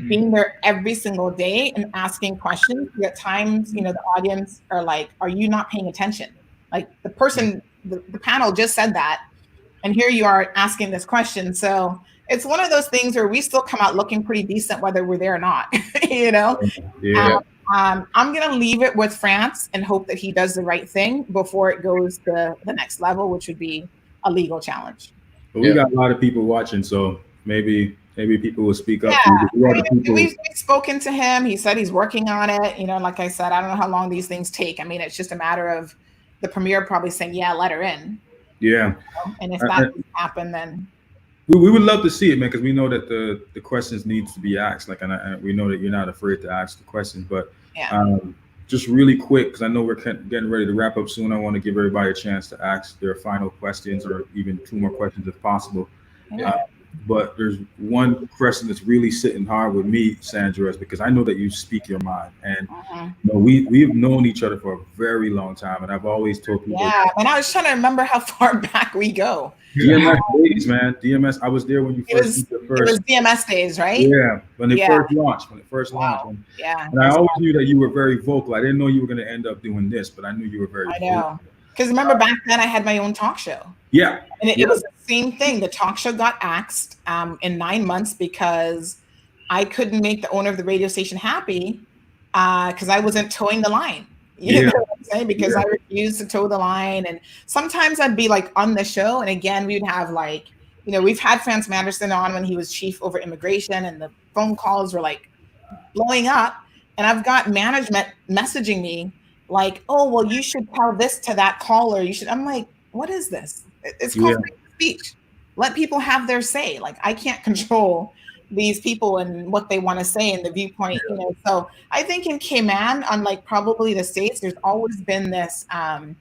being there every single day and asking questions. At times, you know, the audience are like, "Are you not paying attention?" Like the person, the panel just said that, and here you are asking this question. So it's one of those things where we still come out looking pretty decent whether we're there or not. You know. Yeah. I'm going to leave it with France and hope that he does the right thing before it goes to the next level, which would be a legal challenge. But we got a lot of people watching, so maybe people will speak up. Yeah, we've spoken to him. He said he's working on it. You know, like I said, I don't know how long these things take. I mean, it's just a matter of the premier probably saying, yeah, let her in. Yeah. And if that doesn't happen, then... We would love to see it, man, because we know that the questions needs to be asked. Like, and we know that you're not afraid to ask the questions. But just really quick, because I know we're getting ready to wrap up soon. I want to give everybody a chance to ask their final questions, or even 2 more questions if possible. But there's one question that's really sitting hard with me, Sandra, is because I know that you speak your mind, and we've known each other for a very long time, and I've always told people. Yeah, and I was trying to remember how far back we go. DMS days, man. DMS. I was there when you first. It was DMS days, right? Yeah, when it first launched. And I always knew that you were very vocal. I didn't know you were going to end up doing this, but I knew you were very. I know. Because remember back then I had my own talk show. Yeah. And it was the same thing. The talk show got axed in 9 months because I couldn't make the owner of the radio station happy because I wasn't towing the line. You know what I'm saying? Because I refused to toe the line. And sometimes I'd be like on the show. And again, we'd have like, we've had Franz Manderson on when he was chief over immigration and the phone calls were like blowing up. And I've got management messaging me like, oh, well, you should tell this to that caller. I'm like, what is this? It's called free speech. Let people have their say. Like, I can't control these people and what they want to say and the viewpoint, So I think in Cayman, unlike probably the States, there's always been this kind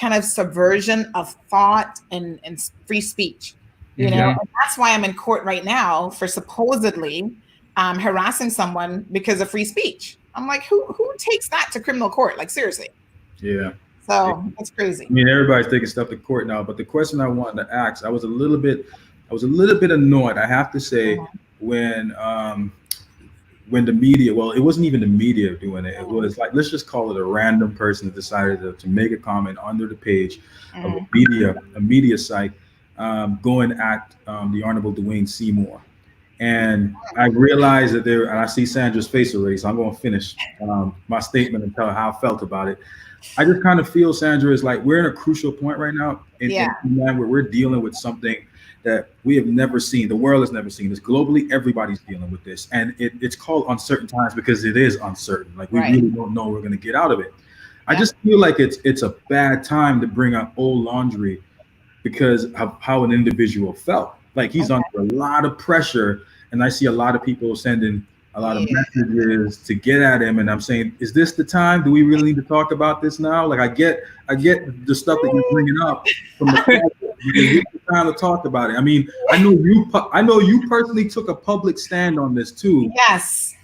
of subversion of thought and free speech, And that's why I'm in court right now for supposedly harassing someone because of free speech. I'm like, who takes that to criminal court? Like, seriously. Yeah. So it's crazy. I mean, everybody's taking stuff to court now, but the question I wanted to ask, I was a little bit annoyed, I have to say, when the media, well, it wasn't even the media doing it. It was like, let's just call it a random person that decided to make a comment under the page of a media site, going at the Honorable Dwayne Seymour. And I realized that and I see Sandra's face already, so I'm going to finish my statement and tell her how I felt about it. I just kind of feel, Sandra, is like we're in a crucial point right now in where we're dealing with something that we have never seen. The world has never seen this. Globally, everybody's dealing with this. And it's called uncertain times because it is uncertain. Like, we really don't know we're going to get out of it. I just feel like it's a bad time to bring up old laundry because of how an individual felt. Like, he's under a lot of pressure, and I see a lot of people sending a lot of messages to get at him, and I'm saying, is this the time? Do we really need to talk about this now? Like, I get the stuff that you're bringing up from the because it's the time to talk about it. I mean, I know you personally took a public stand on this too. Yes.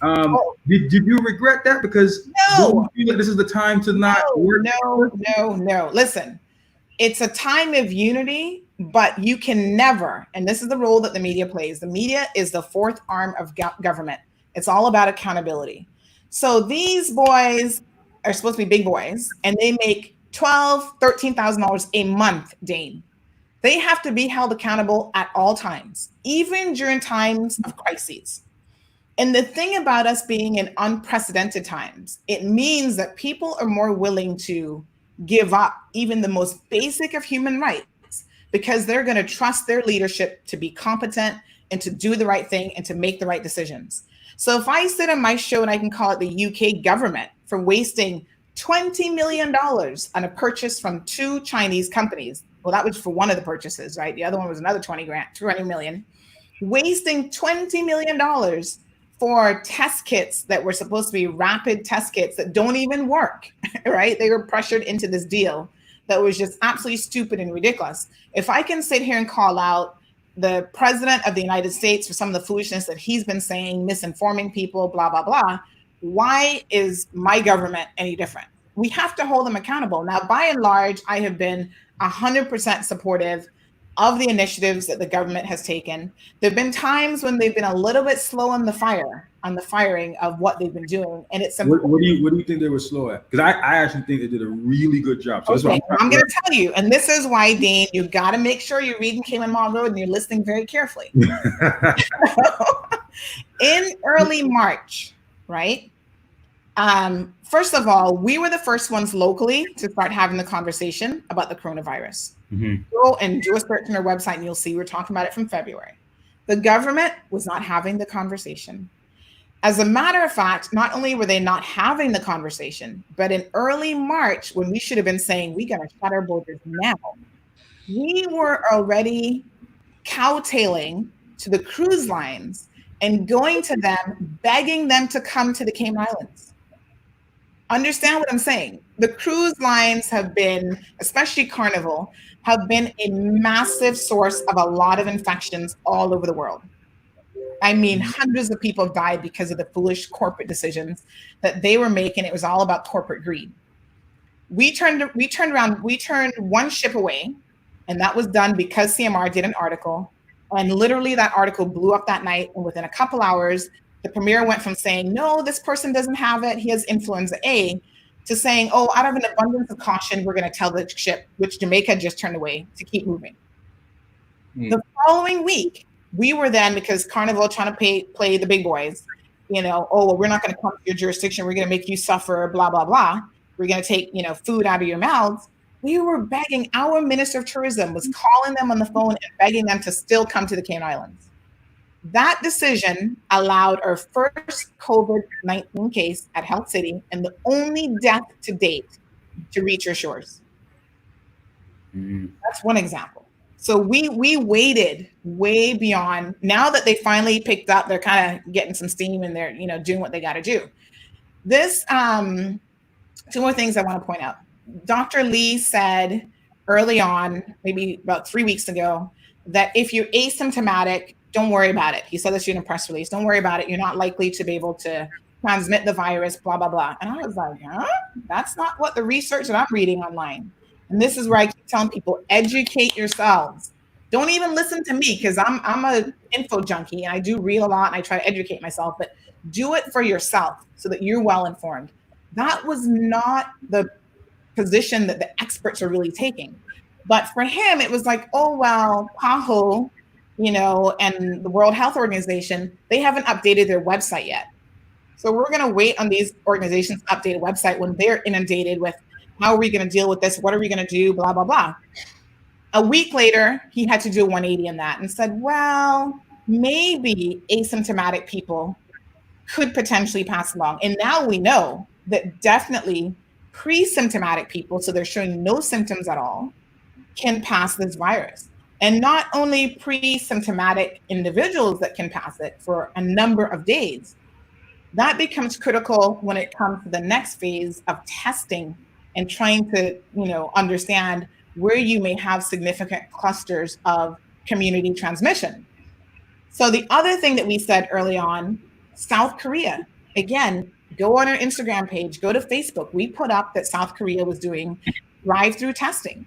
Did you regret that? Because no, you feel like this is the time to not work? No. Listen, it's a time of unity. But you can never, and this is the role that the media plays. The media is the fourth arm of government. It's all about accountability. So these boys are supposed to be big boys, and they make $12,000, $13,000 a month, Dane. They have to be held accountable at all times, even during times of crises. And the thing about us being in unprecedented times, it means that people are more willing to give up even the most basic of human rights, because they're going to trust their leadership to be competent and to do the right thing and to make the right decisions. So if I sit on my show and I can call it the UK government for wasting $20 million on a purchase from 2 Chinese companies, well, that was for one of the purchases, right? The other one was another 20 million, wasting $20 million for test kits that were supposed to be rapid test kits that don't even work, right? They were pressured into this deal that was just absolutely stupid and ridiculous. If I can sit here and call out the president of the United States for some of the foolishness that he's been saying, misinforming people, blah, blah, blah, why is my government any different? We have to hold them accountable. Now, by and large, I have been 100% supportive of the initiatives that the government has taken. There have been times when they've been a little bit slow on the firing of what they've been doing. And it's what do you think they were slow at? Because I actually think they did a really good job. So okay, I'm going to tell you, and this is why, Dane, you got to make sure you're reading Cayman Marl Road and you're listening very carefully. In early March, right? First of all, we were the first ones locally to start having the conversation about the coronavirus. Go and do a search on our website and you'll see we're talking about it from February. The government was not having the conversation. As a matter of fact, not only were they not having the conversation, but in early March, when we should have been saying, we got to shut our borders now, we were already cowtailing to the cruise lines and going to them, begging them to come to the Cayman Islands. Understand what I'm saying? The cruise lines have been, especially Carnival, have been a massive source of a lot of infections all over the world. I mean, hundreds of people have died because of the foolish corporate decisions that they were making. It was all about corporate greed. We turned one ship away, and that was done because CMR did an article, and literally that article blew up that night. And within a couple hours, the premier went from saying, no, this person doesn't have it, he has influenza A, to saying, oh, out of an abundance of caution, we're going to tell the ship, which Jamaica had just turned away, to keep moving. The following week, we were then, because Carnival trying to play the big boys, oh, well, we're not going to come to your jurisdiction, we're going to make you suffer, blah, blah, blah. We're going to take, food out of your mouths. We were begging, our Minister of Tourism was calling them on the phone and begging them to still come to the Cayman Islands. That decision allowed our first COVID-19 case at Health City and the only death to date to reach our shores. That's one example. So we waited way beyond. Now that they finally picked up, they're kind of getting some steam and they're, doing what they got to do. This, two more things I want to point out. Dr. Lee said early on, maybe about 3 weeks ago, that if you're asymptomatic, don't worry about it. He said this in a press release. Don't worry about it. You're not likely to be able to transmit the virus, blah, blah, blah. And I was like, that's not what the research that I'm reading online. And this is where I keep telling people, educate yourselves. Don't even listen to me, because I'm a info junkie and I do read a lot and I try to educate myself, but do it for yourself so that you're well informed. That was not the position that the experts are really taking. But for him, it was like, oh, well, PAHO, and the World Health Organization, they haven't updated their website yet. So we're going to wait on these organizations to update a website when they're inundated with, how are we going to deal with this? What are we going to do? Blah, blah, blah. A week later, he had to do a 180 in that and said, well, maybe asymptomatic people could potentially pass along. And now we know that definitely pre-symptomatic people, so they're showing no symptoms at all, can pass this virus. And not only pre-symptomatic individuals that can pass it for a number of days. That becomes critical when it comes to the next phase of testing and trying to, understand where you may have significant clusters of community transmission. So the other thing that we said early on, South Korea, again, go on our Instagram page, go to Facebook. We put up that South Korea was doing drive-through testing.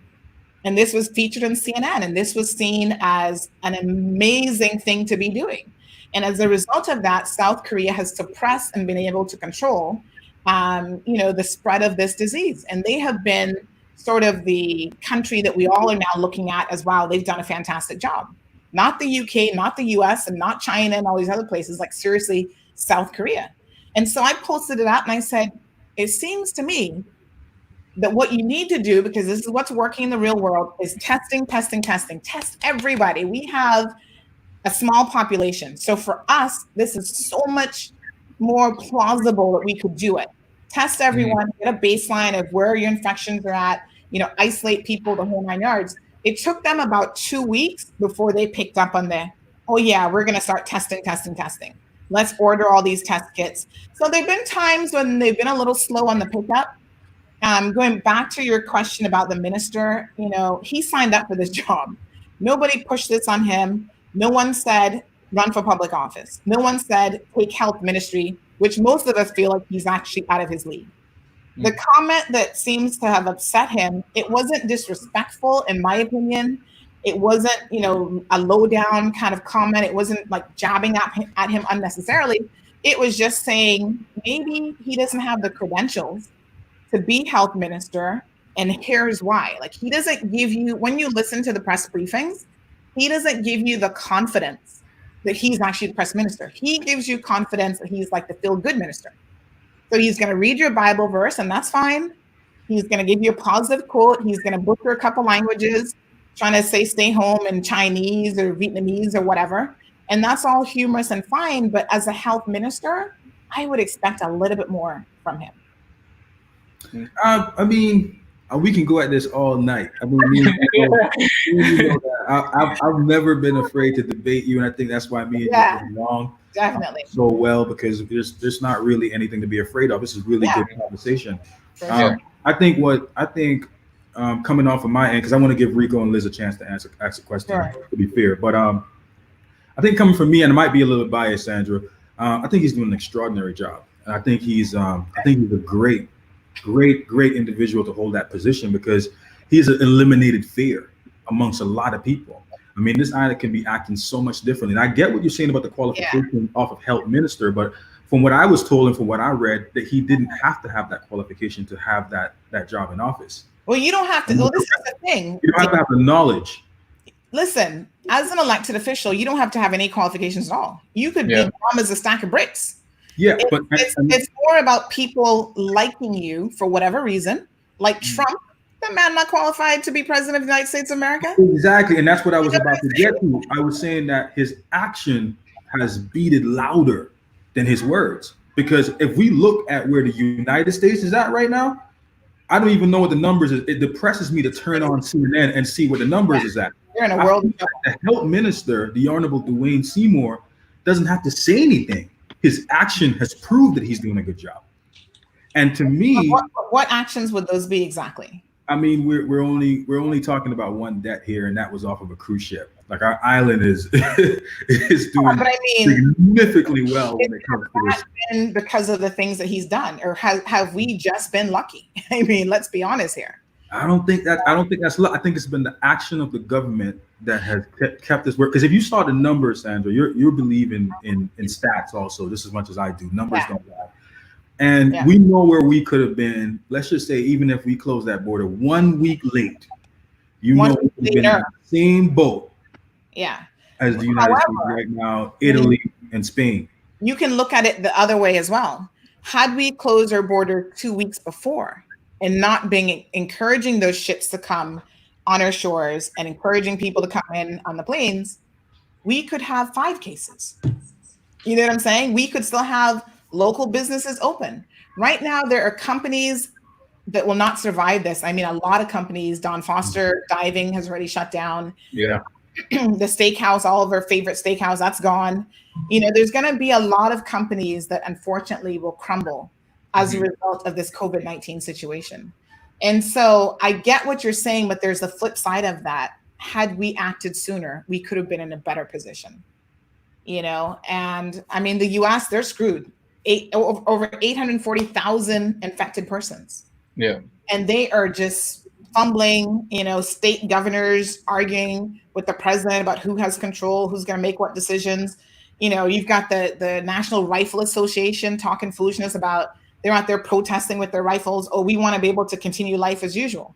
And this was featured on CNN, and this was seen as an amazing thing to be doing. And as a result of that, South Korea has suppressed and been able to control, the spread of this disease. And they have been sort of the country that we all are now looking at as, wow, they've done a fantastic job. Not the UK, not the US, and not China and all these other places, like seriously, South Korea. And so I posted it out and I said, it seems to me that what you need to do, because this is what's working in the real world, is testing. Test everybody. We have a small population. So for us, this is so much more plausible that we could do it. Test everyone, get a baseline of where your infections are at, isolate people, the whole 9 yards. It took them about 2 weeks before they picked up on oh yeah, we're going to start testing. Let's order all these test kits. So there've been times when they've been a little slow on the pickup. Going back to your question about the minister, he signed up for this job. Nobody pushed this on him. No one said run for public office. No one said take health ministry, which most of us feel like he's actually out of his league. The comment that seems to have upset him, it wasn't disrespectful, in my opinion. It wasn't, a low down kind of comment. It wasn't like jabbing at him unnecessarily. It was just saying maybe he doesn't have the credentials to be health minister, and here's why. Like, he doesn't give you, when you listen to the press briefings, he doesn't give you the confidence that he's actually the press minister. He gives you confidence that he's like the feel-good minister. So he's going to read your Bible verse, and that's fine. He's going to give you a positive quote. He's going to butcher a couple languages, trying to say stay home in Chinese or Vietnamese or whatever. And that's all humorous and fine. But as a health minister, I would expect a little bit more from him. We can go at this all night. I've never been afraid to debate you, and I think that's why me and you get along definitely so well, because there's not really anything to be afraid of. This is really good conversation. I think coming off of my end, because I want to give Rico and Liz a chance to ask a question, to be fair. But I think coming from me, and it might be a little biased, Sandra, I think he's doing an extraordinary job. And I think he's a great individual to hold that position, because he's eliminated fear amongst a lot of people. I mean, this island can be acting so much differently. And I get what you're saying about the qualification off of health minister, but from what I was told and from what I read, that he didn't have to have that qualification to have that job in office. Well, you don't have to. Well, this is the thing. You don't have to have the knowledge. Listen, as an elected official, you don't have to have any qualifications at all. You could be dumb as a stack of bricks. Yeah, it's more about people liking you for whatever reason. Like Trump, that man not qualified to be president of the United States of America. Exactly, and that's what I was about to get to. I was saying that his action has beaten louder than his words. Because if we look at where the United States is at right now, I don't even know what the numbers is. It depresses me to turn on CNN and see what the numbers is at. You're in a world. The health minister, the Honorable Dwayne Seymour, doesn't have to say anything. His action has proved that he's doing a good job. And to me, what actions would those be exactly? I mean, we're only talking about one debt here, and that was off of a cruise ship. Like, our island is doing significantly well when it comes to this. And because of the things that he's done, or have we just been lucky? I mean, let's be honest here. I don't think that's luck. I think it's been the action of the government that has kept this work. Because if you saw the numbers, Sandra, you believe in stats also just as much as I do. Numbers don't lie. And we know where we could have been. Let's just say, even if we close that border 1 week late, we would have been in the same boat. Yeah. As the United States right now, Italy and Spain. You can look at it the other way as well. Had we closed our border 2 weeks before and not being encouraging those ships to come on our shores and encouraging people to come in on the planes, we could have 5 cases. You know what I'm saying? We could still have local businesses open. Right now, there are companies that will not survive this. I mean, a lot of companies, Don Foster Diving has already shut down. Yeah. The steakhouse, all of our favorite steakhouse, that's gone. You know, there's going to be a lot of companies that unfortunately will crumble as a result of this COVID-19 situation. And so I get what you're saying, but there's the flip side of that. Had we acted sooner, we could have been in a better position. You know, and I mean, the US, they're screwed. Over 840,000 infected persons. Yeah. And they are just fumbling, you know, state governors arguing with the president about who has control, who's going to make what decisions. You know, you've got the National Rifle Association talking foolishness about they're out there protesting with their rifles. Oh, we want to be able to continue life as usual.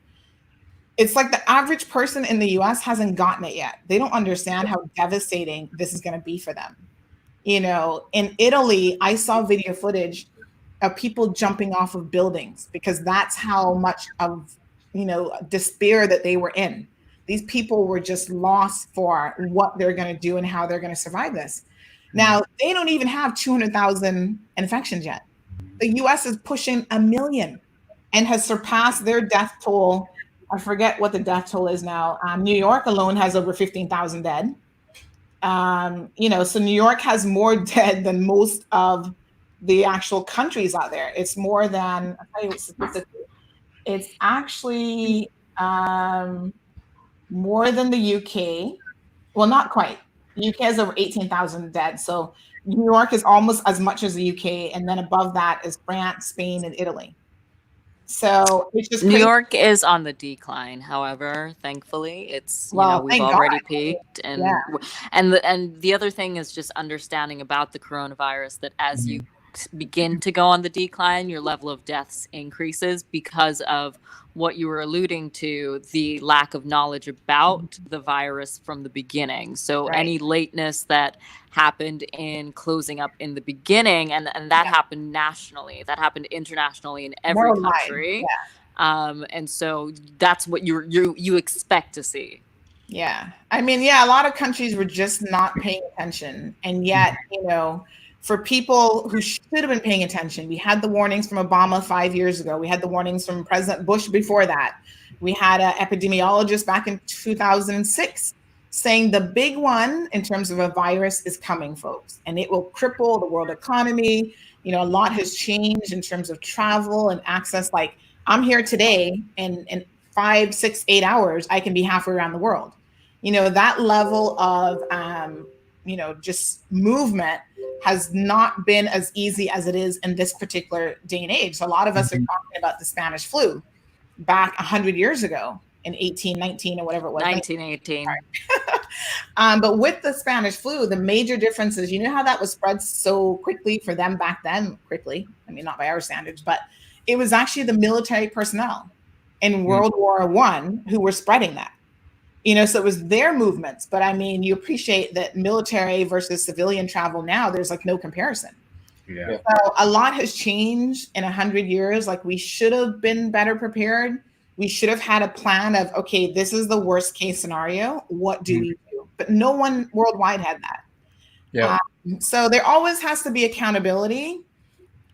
It's like the average person in the US hasn't gotten it yet. They don't understand how devastating this is going to be for them. You know, in Italy, I saw video footage of people jumping off of buildings because that's how much of, you know, despair that they were in. These people were just lost for what they're going to do and how they're going to survive this. Now, they don't even have 200,000 infections yet. The US is pushing 1 million and has surpassed their death toll. I forget what the death toll is now. New York alone has over 15,000 dead. You know, so New York has more dead than most of the actual countries out there. It's more than, I'll tell you what statistically, it's actually more than the UK. Well, not quite. The UK has over 18,000 dead. So New York is almost as much as the UK. And then above that is France, Spain, and Italy. So it's just New York is on the decline. However, thankfully, it's you know, we've already peaked, and and the other thing is just understanding about the coronavirus that as you begin to go on the decline, your level of deaths increases because of what you were alluding to, the lack of knowledge about the virus from the beginning. So any lateness that happened in closing up in the beginning, and that happened nationally, that happened internationally in every country. And so that's what you expect to see. Yeah. I mean, a lot of countries were just not paying attention. And yet, you know, for people who should have been paying attention, we had the warnings from Obama 5 years ago. We had the warnings from President Bush before that. We had an epidemiologist back in 2006 saying the big one in terms of a virus is coming, folks, and it will cripple the world economy. A lot has changed in terms of travel and access. Like, I'm here today, and in 5, 6, 8 hours, I can be halfway around the world. That level of, just movement has not been as easy as it is in this particular day and age. So a lot of us are talking about the Spanish flu back 100 years ago in 1819 or whatever it was. 1918. But with the Spanish flu, the major difference is, how that was spread so quickly for them back then, quickly. I mean, not by our standards, but it was actually the military personnel in World War I who were spreading that. So it was their movements. But I mean, you appreciate that military versus civilian travel now, there's like no comparison. Yeah. So a lot has changed in 100 years. Like, we should have been better prepared. We should have had a plan of, okay, this is the worst case scenario. What do we do? But no one worldwide had that. Yeah. So there always has to be accountability,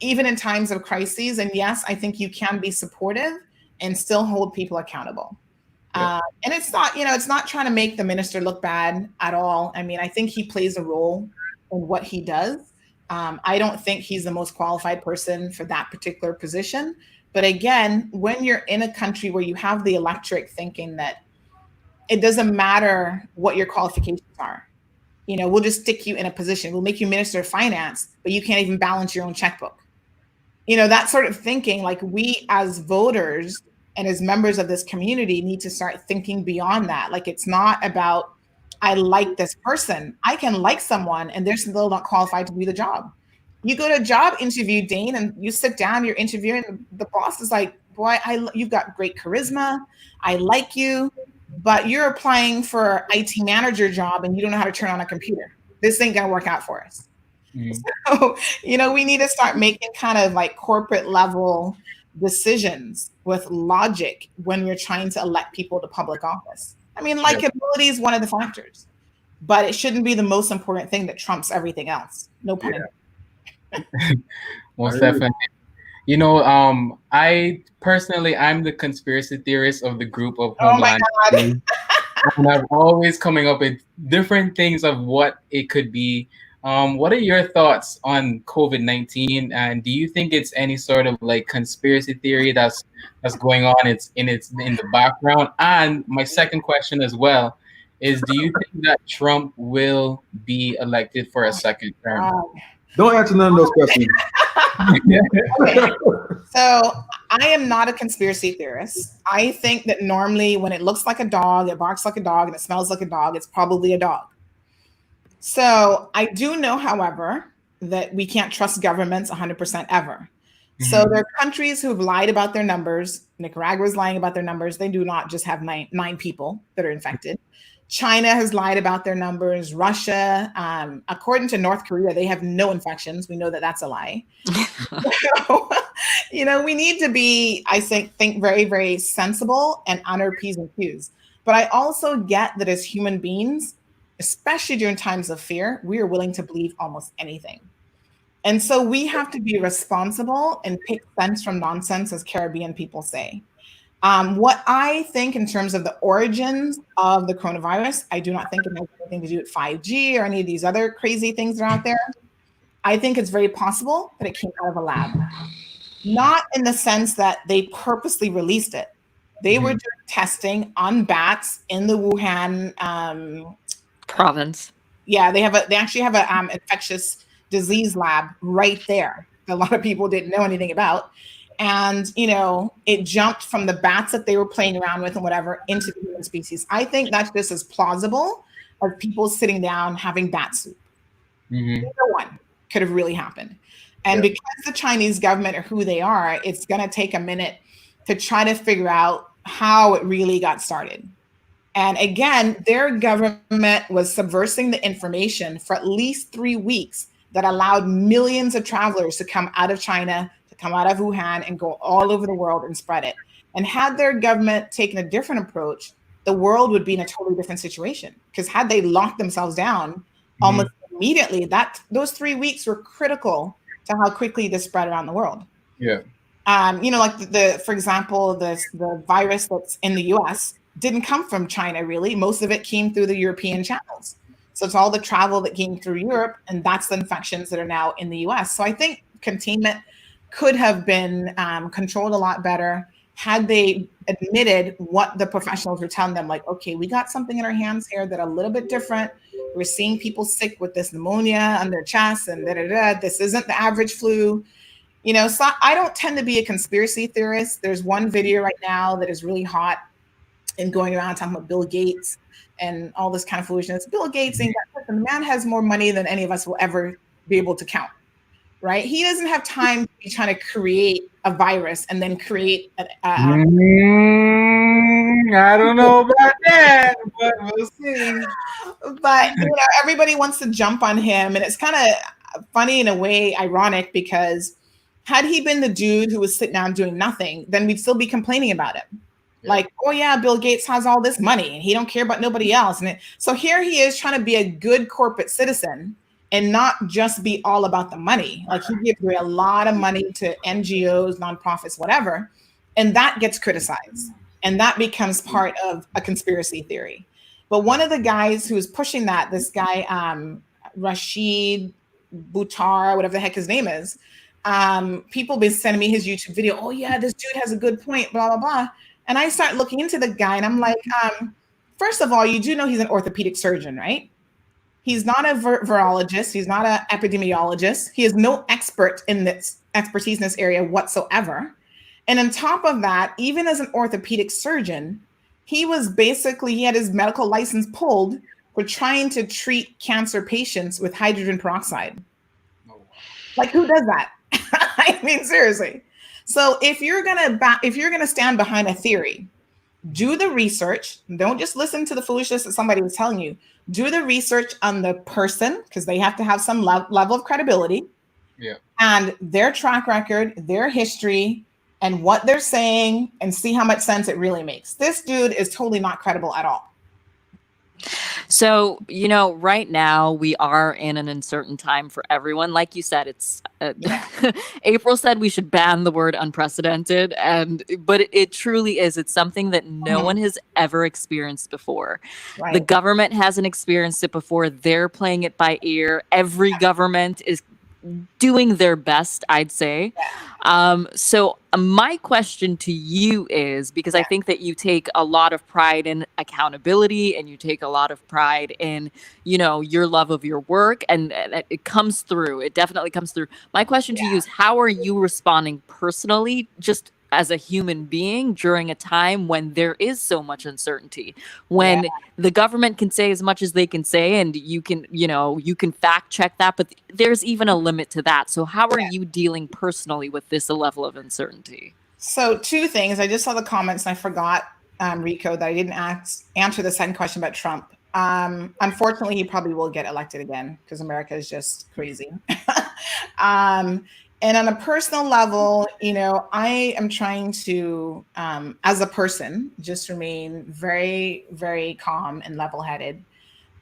even in times of crises. And yes, I think you can be supportive and still hold people accountable. Yeah. And it's not, it's not trying to make the minister look bad at all. I mean, I think he plays a role in what he does. I don't think he's the most qualified person for that particular position. But again, when you're in a country where you have the electorate thinking that it doesn't matter what your qualifications are, we'll just stick you in a position. We'll make you minister of finance, but you can't even balance your own checkbook. That sort of thinking, like, we as voters and as members of this community need to start thinking beyond that. Like, it's not about, I like this person. I can like someone and they're still not qualified to do the job. You go to a job interview, Dane, and you sit down, you're interviewing, and the boss is like, boy, you've got great charisma. I like you, but you're applying for an IT manager job and you don't know how to turn on a computer. This ain't gonna work out for us. So, we need to start making kind of like corporate level decisions with logic when you're trying to elect people to public office. I mean, likability is one of the factors, but it shouldn't be the most important thing that trumps everything else. No pun intended. Most definitely. I personally, I'm the conspiracy theorist of the group of Homeland Daily. And I'm always coming up with different things of what it could be. What are your thoughts on COVID-19? And do you think it's any sort of like conspiracy theory that's going on? It's in the background. And my second question as well is, do you think that Trump will be elected for a second term? Don't answer none of those questions. Okay. So I am not a conspiracy theorist. I think that normally when it looks like a dog, it barks like a dog, and it smells like a dog, it's probably a dog. So I do know, however, that we can't trust governments 100% ever. So there are countries who've lied about their numbers. Nicaragua is lying about their numbers. They do not just have nine people that are infected. China has lied about their numbers. Russia, according to North Korea, they have no infections. We know that that's a lie. So, we need to be, I think very, very sensible and honor P's and Q's. But I also get that as human beings, especially during times of fear, we are willing to believe almost anything. And so we have to be responsible and pick sense from nonsense, as Caribbean people say. What I think in terms of the origins of the coronavirus, I do not think it has anything to do with 5G or any of these other crazy things that are out there. I think it's very possible that it came out of a lab. Not in the sense that they purposely released it. They were doing testing on bats in the Wuhan province. Yeah, they actually have an infectious disease lab right there that a lot of people didn't know anything about. And, it jumped from the bats that they were playing around with and whatever into the human species. I think that's just as plausible as people sitting down having bat soup. Either one could have really happened. And because the Chinese government are who they are, it's going to take a minute to try to figure out how it really got started. And again, their government was subversing the information for at least 3 weeks that allowed millions of travelers to come out of China, to come out of Wuhan and go all over the world and spread it. And had their government taken a different approach, the world would be in a totally different situation. Because had they locked themselves down almost immediately, those 3 weeks were critical to how quickly this spread around the world. Yeah. Like for example, the virus that's in the US didn't come from China, really. Most of it came through the European channels. So it's all the travel that came through Europe, and that's the infections that are now in the US. So I think containment could have been controlled a lot better had they admitted what the professionals were telling them, like, okay, we got something in our hands here that a little bit different. We're seeing people sick with this pneumonia on their chest and this isn't the average flu. You know, so I don't tend to be a conspiracy theorist. There's one video right now that is really hot and going around talking about Bill Gates and all this kind of foolishness. Bill Gates, the man has more money than any of us will ever be able to count, right? He doesn't have time to be trying to create a virus and then create I don't know about that, but we'll see. But, you know, everybody wants to jump on him. And it's kind of funny, in a way, ironic, because had he been the dude who was sitting down doing nothing, then we'd still be complaining about him. Yeah. Like, oh yeah, Bill Gates has all this money and he don't care about nobody else. And so here he is trying to be a good corporate citizen and not just be all about the money. Like, he gives away a lot of money to NGOs, nonprofits, whatever. And that gets criticized. And that becomes part of a conspiracy theory. But one of the guys who was pushing that, this guy, Rashid Buttar, whatever the heck his name is, people have been sending me his YouTube video. Oh yeah, this dude has a good point, blah, blah, blah. And I start looking into the guy and I'm like, first of all, you do know he's an orthopedic surgeon, right? He's not a virologist. He's not an epidemiologist. He is no expert in this expertise in this area whatsoever. And on top of that, even as an orthopedic surgeon, he had his medical license pulled for trying to treat cancer patients with hydrogen peroxide. Like, who does that? I mean, seriously. So if you're gonna stand behind a theory, do the research. Don't just listen to the foolishness that somebody was telling you. Do the research on the person, because they have to have some level of credibility. Yeah. And their track record, their history, and what they're saying, and see how much sense it really makes. This dude is totally not credible at all. So, you know, right now we are in an uncertain time for everyone. Like you said, it's April said we should ban the word unprecedented, but it truly is. It's something that no one has ever experienced before. Right. The government hasn't experienced it before. They're playing it by ear. Every government is doing their best, I'd say. So my question to you is, because I think that you take a lot of pride in accountability and you take a lot of pride in, you know, your love of your work, and it comes through. It definitely comes through. My question to you is, how are you responding personally, just as a human being, during a time when there is so much uncertainty, when the government can say as much as they can say, and you can fact check that, but there's even a limit to that. So how are you dealing personally with this level of uncertainty? So two things. I just saw the comments and I forgot, Rico, that I didn't answer the second question about Trump. Unfortunately, he probably will get elected again because America is just crazy. And on a personal level, you know, I am trying to, as a person, just remain very, very calm and level-headed.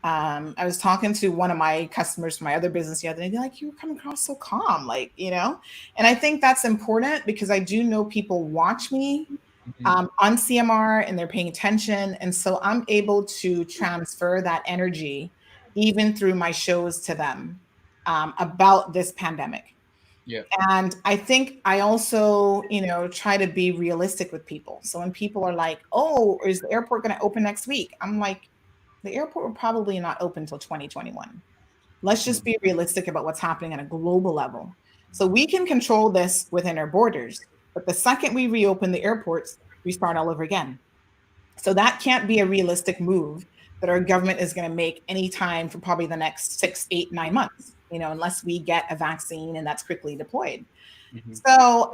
I was talking to one of my customers from my other business the other day. They're like, you come across so calm, like, you know, and I think that's important because I do know people watch me on CMR and they're paying attention. And so I'm able to transfer that energy even through my shows to them about this pandemic. Yeah. And I think I also, you know, try to be realistic with people. So when people are like, oh, is the airport going to open next week? I'm like, the airport will probably not open until 2021. Let's just be realistic about what's happening at a global level. So we can control this within our borders, but the second we reopen the airports, we start all over again. So that can't be a realistic move that our government is going to make anytime for probably the next 6, 8, 9 months. You know, unless we get a vaccine and that's quickly deployed. So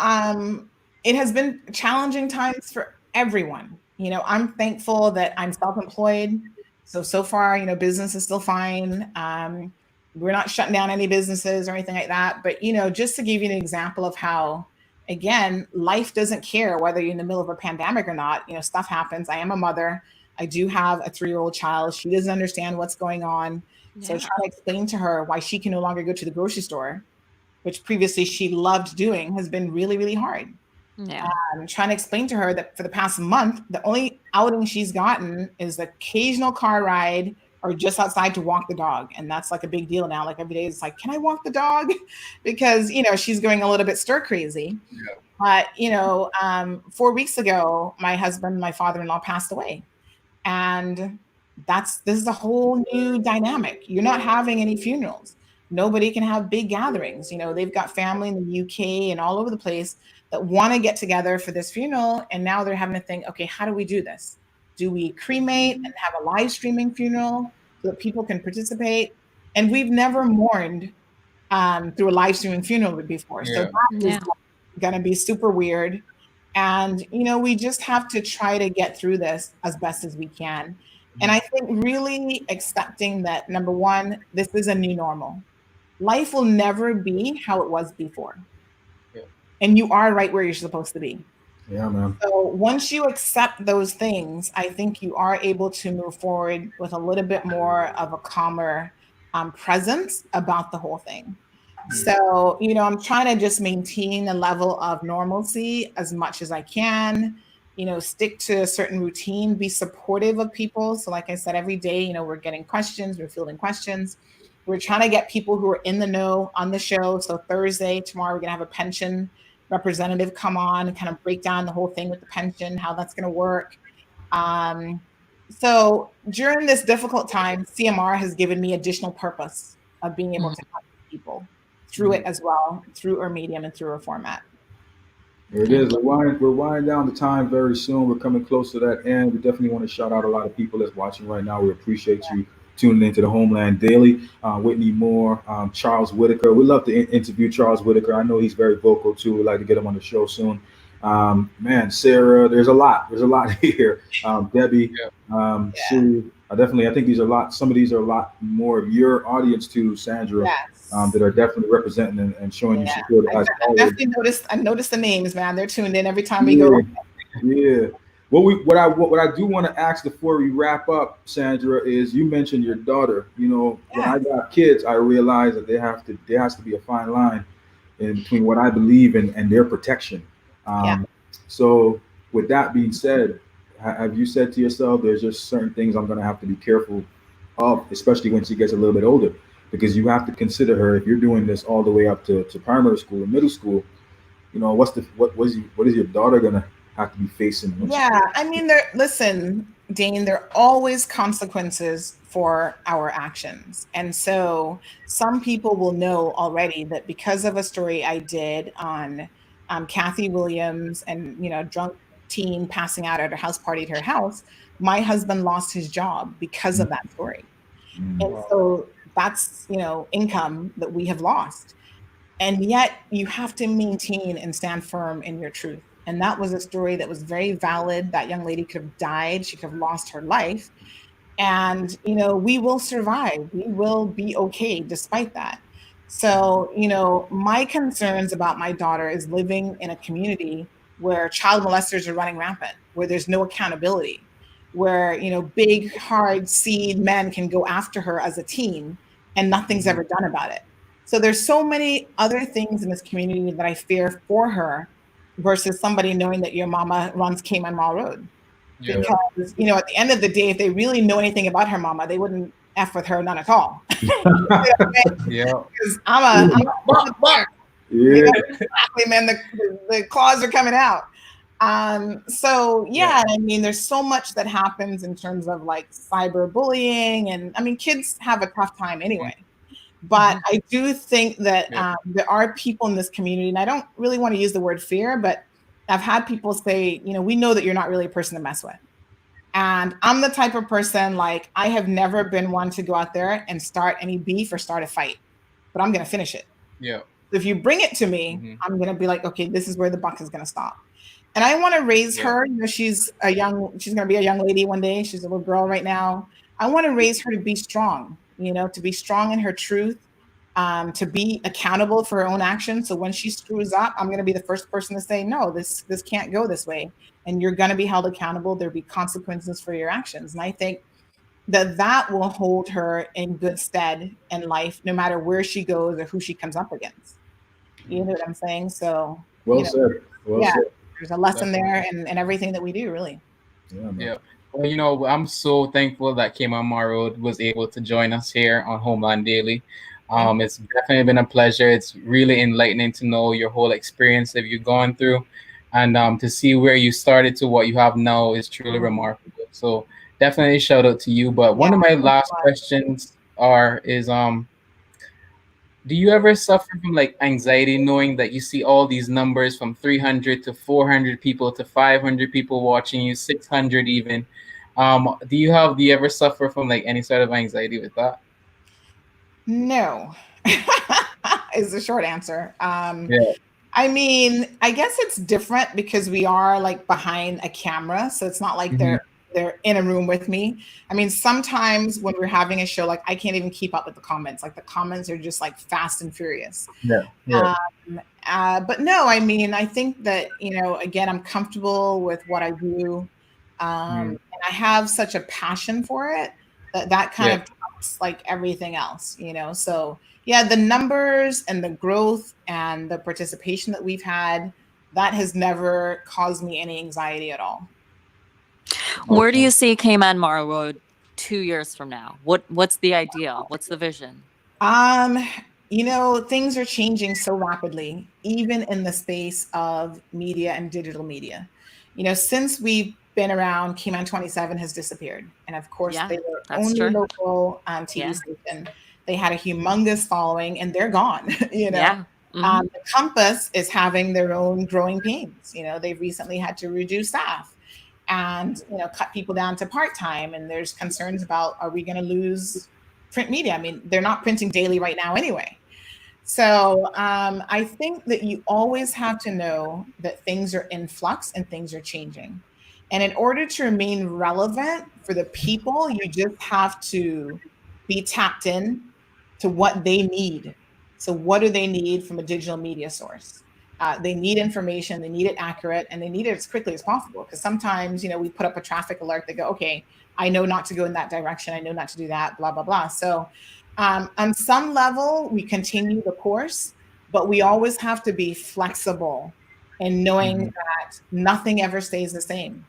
it has been challenging times for everyone. You know, I'm thankful that I'm self-employed. So far, you know, business is still fine. We're not shutting down any businesses or anything like that. But, you know, just to give you an example of how, again, life doesn't care whether you're in the middle of a pandemic or not. You know, stuff happens. I am a mother. I do have a 3-year-old child. She doesn't understand what's going on. So trying to explain to her why she can no longer go to the grocery store, which previously she loved doing, has been really, really hard. Yeah. I'm trying to explain to her that for the past month, the only outing she's gotten is the occasional car ride or just outside to walk the dog. And that's like a big deal now. Like every day it's like, can I walk the dog? Because, she's going a little bit stir crazy. Yeah. But, 4 weeks ago, my husband, my father-in-law passed away. And this is a whole new dynamic. You're not having any funerals. Nobody can have big gatherings. They've got family in the UK and all over the place that want to get together for this funeral. And now they're having to think, okay, how do we do this? Do we cremate and have a live streaming funeral so that people can participate? And we've never mourned through a live streaming funeral before. Yeah. So that is going to be super weird. And, we just have to try to get through this as best as we can. And I think really accepting that, number one, this is a new normal. Life will never be how it was before. Yeah. And you are right where you're supposed to be. Yeah, man. So once you accept those things, I think you are able to move forward with a little bit more of a calmer presence about the whole thing. So, I'm trying to just maintain a level of normalcy as much as I can, stick to a certain routine, be supportive of people. So like I said, every day, we're getting questions, we're fielding questions. We're trying to get people who are in the know on the show. So Thursday, tomorrow, we're going to have a pension representative come on and kind of break down the whole thing with the pension, how that's going to work. So during this difficult time, CMR has given me additional purpose of being able to help people through it as well, through our medium and through our format. There it is. We're winding down the time very soon. We're coming close to that end. We definitely want to shout out a lot of people that's watching right now. We appreciate you tuning into the Homeland Daily. Whitney Moore, Charles Whitaker. We'd love to interview Charles Whitaker. I know he's very vocal too. We'd like to get him on the show soon. Man, Sarah, there's a lot here. Debbie, Sue. I think these are some of these are a lot more of your audience too, Sandra. Yes. That are definitely representing and showing you support. I noticed the names, man. They're tuned in every time we go. Yeah. What I do want to ask before we wrap up, Sandra, is you mentioned your daughter. When I got kids, I realized that there has to be a fine line in between what I believe in and their protection. So with that being said, have you said to yourself, there's just certain things I'm going to have to be careful of, especially when she gets a little bit older? Because you have to consider her if you're doing this all the way up to primary school and middle school. What is your daughter gonna have to be facing? I mean, listen, Dane, there are always consequences for our actions. And so some people will know already that because of a story I did on Kathy Williams and, drunk teen passing out at her house party at her house, my husband lost his job because of that story. And so that's, income that we have lost. And yet you have to maintain and stand firm in your truth. And that was a story that was very valid. That young lady could have died. She could have lost her life. And, we will survive. We will be okay despite that. So, my concerns about my daughter is living in a community where child molesters are running rampant, where there's no accountability, where, big, hard seed men can go after her as a teen and nothing's ever done about it. So there's so many other things in this community that I fear for her versus somebody knowing that your mama runs Cayman Marl Road. Yeah. Because, at the end of the day, if they really know anything about her mama, they wouldn't F with her, none at all. Yeah. Because I'm a buck. Yeah. Exactly, man. The claws are coming out. I mean, there's so much that happens in terms of like cyberbullying, and I mean, kids have a tough time anyway. But I do think that there are people in this community, and I don't really want to use the word fear, but I've had people say, we know that you're not really a person to mess with. And I'm the type of person, like, I have never been one to go out there and start any beef or start a fight, but I'm going to finish it. Yeah. If you bring it to me, I'm going to be like, okay, this is where the buck is going to stop. And I want to raise her. She's going to be a young lady one day. She's a little girl right now. I want to raise her to be strong, to be strong in her truth, to be accountable for her own actions. So when she screws up, I'm going to be the first person to say, no, this can't go this way. And you're going to be held accountable. There'll be consequences for your actions. And I think that will hold her in good stead in life, no matter where she goes or who she comes up against. You know what I'm saying? So well said. There's a lesson there in everything that we do, really. Yeah. Well, you know, I'm so thankful that Cayman Marl was able to join us here on Homeland Daily. It's definitely been a pleasure. It's really enlightening to know your whole experience that you've gone through, and to see where you started to what you have now is truly remarkable. So definitely shout out to you. But one of my last questions is do you ever suffer from like anxiety knowing that you see all these numbers from 300 to 400 people to 500 people watching you, 600 even? Do you ever suffer from like any sort of anxiety with that? No, is the short answer. I mean, I guess it's different because we are like behind a camera, so it's not like they're in a room with me. I mean, sometimes when we're having a show, like I can't even keep up with the comments. Like the comments are just like fast and furious. But no, I mean, I think that, you know, again, I'm comfortable with what I do. And I have such a passion for it that kind of trumps like everything else, you know? So yeah, the numbers and the growth and the participation that we've had, that has never caused me any anxiety at all. Where do you see Cayman Marl 2 years from now? What's the ideal? What's the vision? You know, things are changing so rapidly, even in the space of media and digital media. You know, since we've been around, Cayman 27 has disappeared. And of course, they were only local TV station. They had a humongous following and they're gone, you know. The Compass is having their own growing pains. You know, they've recently had to reduce staff and, you know, cut people down to part-time. And there's concerns about, are we going to lose print media? I mean, they're not printing daily right now anyway. So I think that you always have to know that things are in flux and things are changing. And in order to remain relevant for the people, you just have to be tapped in to what they need. So what do they need from a digital media source? They need information, they need it accurate, and they need it as quickly as possible. Because sometimes, you know, we put up a traffic alert, they go, okay, I know not to go in that direction, I know not to do that, blah, blah, blah. So on some level, we continue the course, but we always have to be flexible and knowing that nothing ever stays the same.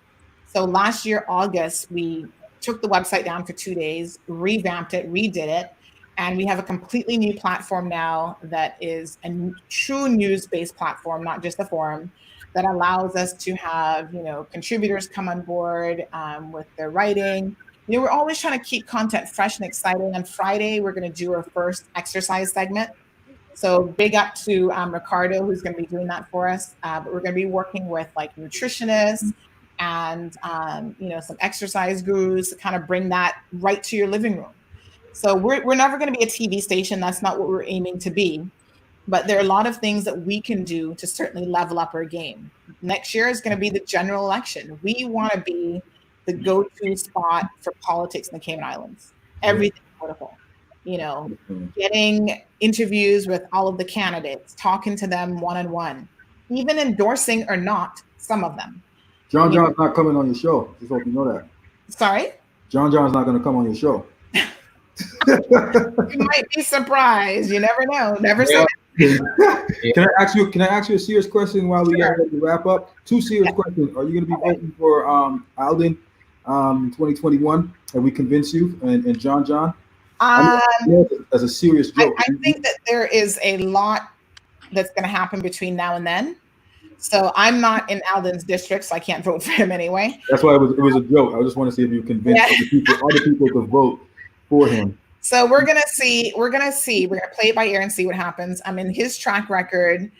So last year, August, we took the website down for 2 days, revamped it, redid it, and we have a completely new platform now that is a true news-based platform, not just a forum, that allows us to have, you know, contributors come on board with their writing. You know, we're always trying to keep content fresh and exciting. On Friday, we're going to do our first exercise segment. So big up to Ricardo, who's going to be doing that for us. But we're going to be working with like nutritionists and, you know, some exercise gurus to kind of bring that right to your living room. So we're never going to be a TV station. That's not what we're aiming to be. But there are a lot of things that we can do to certainly level up our game. Next year is going to be the general election. We want to be the go-to spot for politics in the Cayman Islands. Everything political. You know, getting interviews with all of the candidates, talking to them one-on-one, even endorsing or not some of them. John's not coming on your show. Just hope you know that. Sorry? John's not going to come on your show. You might be surprised. You never know. Never say that. Can I ask you a serious question while we get ready to wrap up? Two serious questions. Are you going to be voting for Alden 2021? Have we convinced you and John? As a serious joke. I think that there is a lot that's going to happen between now and then. So I'm not in Alden's district, so I can't vote for him anyway. That's why it was a joke. I just want to see if you convinced other people to vote for him. So we're gonna see. We're gonna play it by ear and see what happens. I mean, his track record,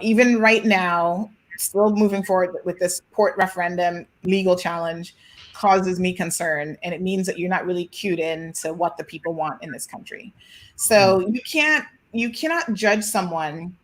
even right now, still moving forward with this port referendum legal challenge, causes me concern, and it means that you're not really cued in to what the people want in this country. So you cannot judge someone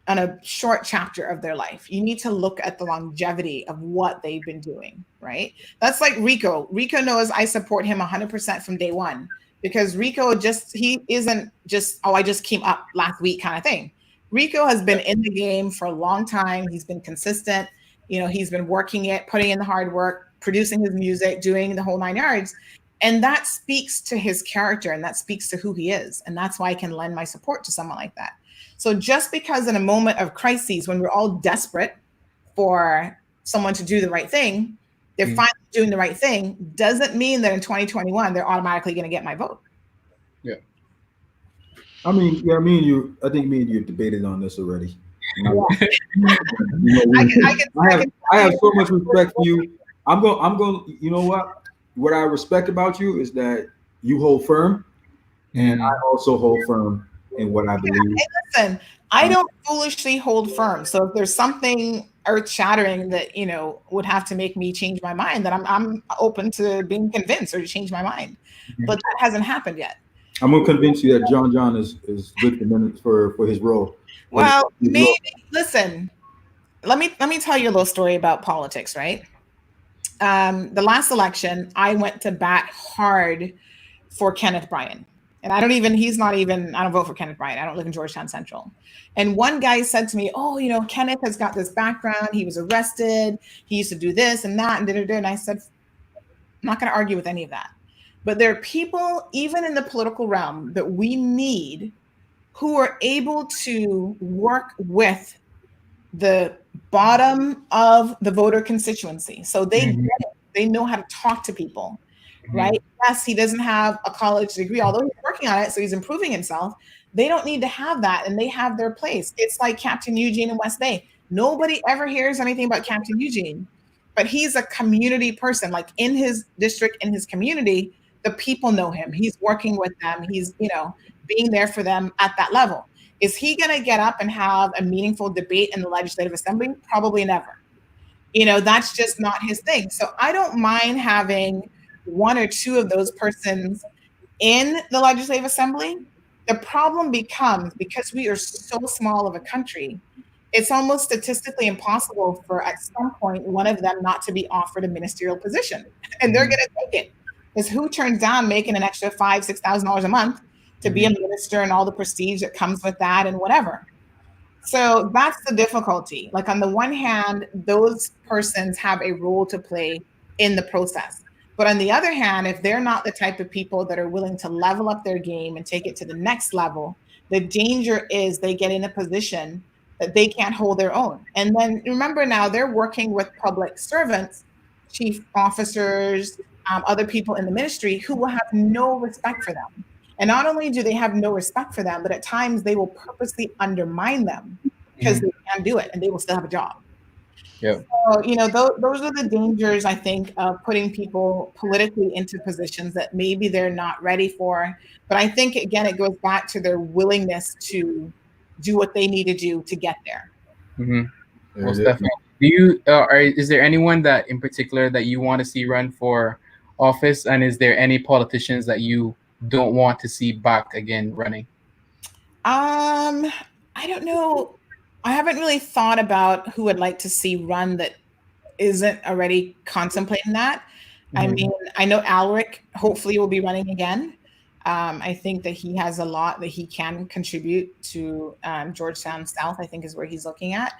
on a short chapter of their life. You need to look at the longevity of what they've been doing, right? That's like Rico. Rico knows I support him 100% from day one, because Rico he isn't just, I just came up last week kind of thing. Rico has been in the game for a long time. He's been consistent. You know, he's been working it, putting in the hard work, producing his music, doing the whole 9 yards. And that speaks to his character, and that speaks to who he is. And that's why I can lend my support to someone like that. So just because in a moment of crises, when we're all desperate for someone to do the right thing. They're finally doing the right thing. Doesn't mean that in 2021 they're automatically going to get my vote. Yeah. I mean, yeah, I think me and you debated on this already. I have so much respect for you. I'm going, you know what I respect about you is that you hold firm, and I also hold firm in what I believe. Hey, listen, I don't foolishly hold firm. So if there's something earth-shattering that would have to make me change my mind, then I'm open to being convinced or to change my mind. But that hasn't happened yet. I'm gonna convince you that John is good for his role. Well, maybe. Listen, let me tell you a little story about politics, right? The last election, I went to bat hard for Kenneth Bryan. And I don't vote for Kenneth Bryan. I don't live in Georgetown Central. And one guy said to me, oh, Kenneth has got this background. He was arrested. He used to do this and that and da-da-da. And I said, I'm not going to argue with any of that. But there are people, even in the political realm, that we need who are able to work with the bottom of the voter constituency. So they get it. They know how to talk to people, right? Yes, he doesn't have a college degree, although he's working on it, so he's improving himself. They don't need to have that, and they have their place. It's like Captain Eugene in West Bay. Nobody ever hears anything about Captain Eugene, but he's a community person. Like in his district, in his community, the people know him. He's working with them. He's, being there for them at that level. Is he going to get up and have a meaningful debate in the Legislative Assembly? Probably never. That's just not his thing. So I don't mind having one or two of those persons in the Legislative Assembly. The problem becomes, because we are so small of a country, it's almost statistically impossible for at some point one of them not to be offered a ministerial position. And they're going to take it. Because who turns down making an extra $5,000, $6,000 a month to be a minister and all the prestige that comes with that and whatever? So that's the difficulty. Like on the one hand, those persons have a role to play in the process. But on the other hand, if they're not the type of people that are willing to level up their game and take it to the next level, the danger is they get in a position that they can't hold their own. And then remember now, they're working with public servants, chief officers, other people in the ministry who will have no respect for them. And not only do they have no respect for them, but at times they will purposely undermine them because they can't do it and they will still have a job. Yeah. So, those are the dangers, I think, of putting people politically into positions that maybe they're not ready for. But I think, again, it goes back to their willingness to do what they need to do to get there. Most definitely. Is there anyone that in particular that you want to see run for office? And is there any politicians that you don't want to see back again running? I don't know. I haven't really thought about who I'd like to see run that isn't already contemplating that. I mean, I know Alric hopefully will be running again. I think that he has a lot that he can contribute to Georgetown South, I think is where he's looking at.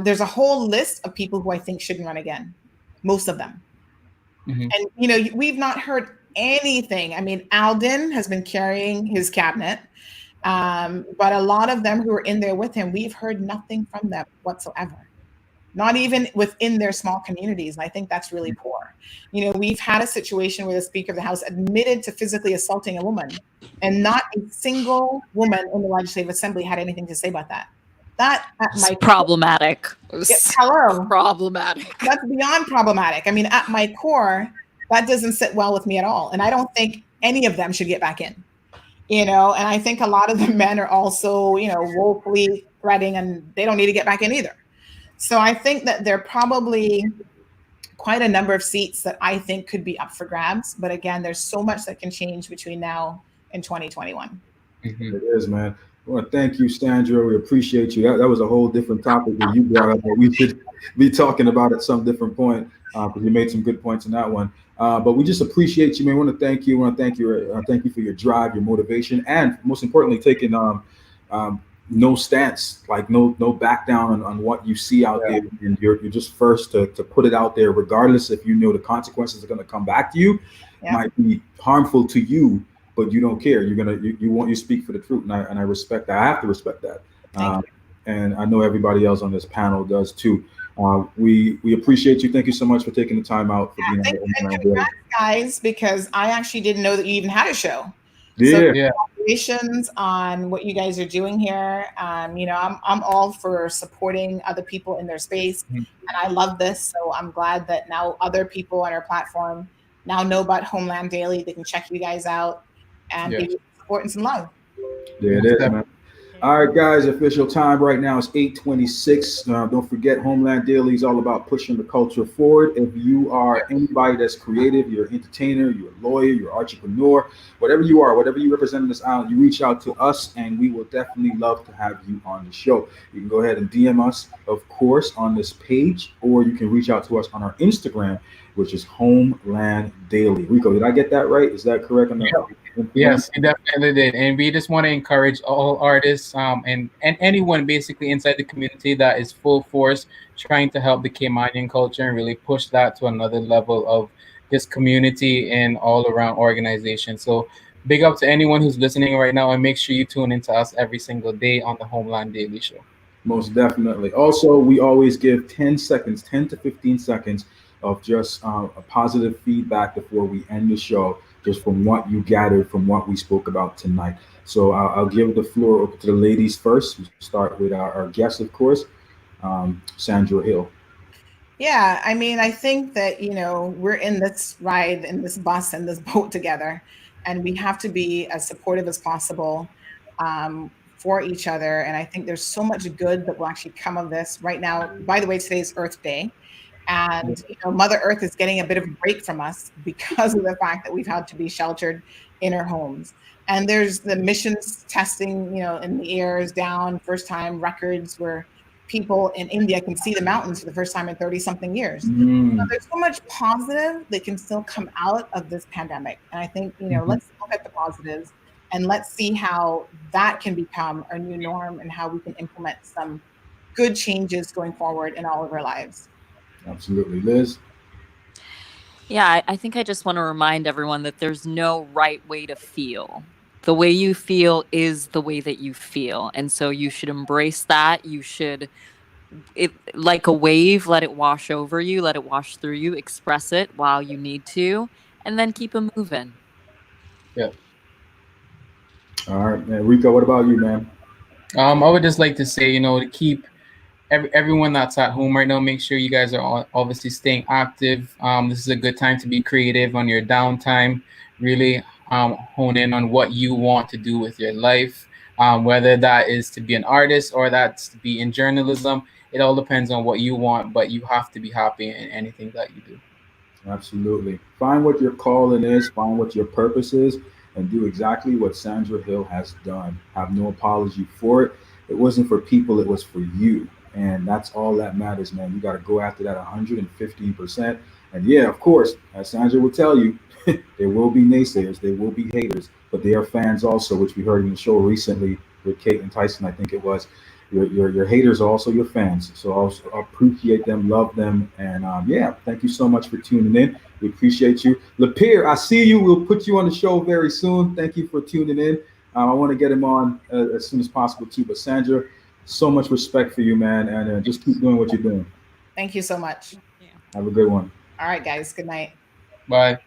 There's a whole list of people who I think shouldn't run again, most of them. And, we've not heard anything. I mean, Alden has been carrying his cabinet, but a lot of them who are in there with him, we've heard nothing from them whatsoever, not even within their small communities. And I think that's really poor. We've had a situation where the Speaker of the House admitted to physically assaulting a woman, and not a single woman in the Legislative Assembly had anything to say about that. That at my problematic. Problematic. That's beyond problematic. I mean, at my core, that doesn't sit well with me at all. And I don't think any of them should get back in, and I think a lot of the men are also, woefully threatening, and they don't need to get back in either. So I think that there are probably quite a number of seats that I think could be up for grabs. But again, there's so much that can change between now and 2021. It is, man. I want to thank you, Sandra. We appreciate you. That was a whole different topic that you brought up that we should be talking about at some different point, because you made some good points in that one. But we just appreciate you, man. I want to thank you. I want to thank you for your drive, your motivation, and most importantly, taking no stance, like no back down on what you see out there. And you're just first to put it out there, regardless if the consequences are going to come back to you, might be harmful to you, but you don't care. You speak for the truth, and I respect that. I have to respect that, and I know everybody else on this panel does too. We appreciate you. Thank you so much for taking the time out for being on the Homeland Daily. Guys, because I actually didn't know that you even had a show. Yeah. So congratulations on what you guys are doing here. You know, I'm all for supporting other people in their space, and I love this. So I'm glad that now other people on our platform now know about Homeland Daily. They can check you guys out and give you support and some love. There it is, man. All right, guys, official time right now is 8:26. Don't forget, Homeland Daily is all about pushing the culture forward. If you are anybody that's creative, you're an entertainer, you're a lawyer, you're an entrepreneur, whatever you are, whatever you represent on this island, you reach out to us and we will definitely love to have you on the show. You can go ahead and DM us, of course, on this page, or you can reach out to us on our Instagram, which is Homeland Daily. Rico, did I get that right? Is that correct? Yes, you definitely did. And we just want to encourage all artists and anyone basically inside the community that is full force trying to help the Caymanian culture and really push that to another level of this community and all around organization. So big up to anyone who's listening right now, and make sure you tune into us every single day on the Homeland Daily Show. Most definitely. Also, we always give 10 seconds, 10 to 15 seconds of just a positive feedback before we end the show, just from what you gathered from what we spoke about tonight. So I'll give the floor over to the ladies first. We'll start with our guest, of course, Sandra Hill. Yeah, I mean, I think that, you know, we're in this ride, in this bus and this boat together, and we have to be as supportive as possible for each other. And I think there's so much good that will actually come of this. Right now, by the way, today's Earth Day. And you know, Mother Earth is getting a bit of a break from us because of the fact that we've had to be sheltered in our homes. And there's the emissions testing, you know, in the air is down. First time records where people in India can see the mountains for the first time in 30 something years. So there's so much positive that can still come out of this pandemic. And I think, you know, let's look at the positives and let's see how that can become our new norm and how we can implement some good changes going forward in all of our lives. Absolutely. Liz? Yeah, I think I just want to remind everyone that there's no right way to feel. The way you feel is the way that you feel. And so you should embrace that. You should, like a wave, let it wash over you, let it wash through you, express it while you need to, and then keep it moving. Yeah. All right, man. Rico, what about you, man? I would just like to say, you know, to keep everyone that's at home right now, make sure you guys are obviously staying active. This is a good time to be creative on your downtime. Really hone in on what you want to do with your life, whether that is to be an artist or that's to be in journalism. It all depends on what you want, but you have to be happy in anything that you do. Absolutely. Find what your calling is, find what your purpose is, and do exactly what Sandra Hill has done. Have no apology for it. It wasn't for people, it was for you. And that's all that matters, man. You got to go after that 115%. And yeah, of course, as Sandra will tell you, there will be naysayers, there will be haters, but they are fans also, which we heard in the show recently with Kate and Tyson, I think it was. Your haters are also your fans. So I'll appreciate them, love them. And yeah, thank you so much for tuning in. We appreciate you. Lapeer, I see you. We'll put you on the show very soon. Thank you for tuning in. I want to get him on as soon as possible too. But Sandra, so much respect for you, man. And just keep doing what you're doing. Thank you so much. Have a good one. All right, guys. Good night. Bye.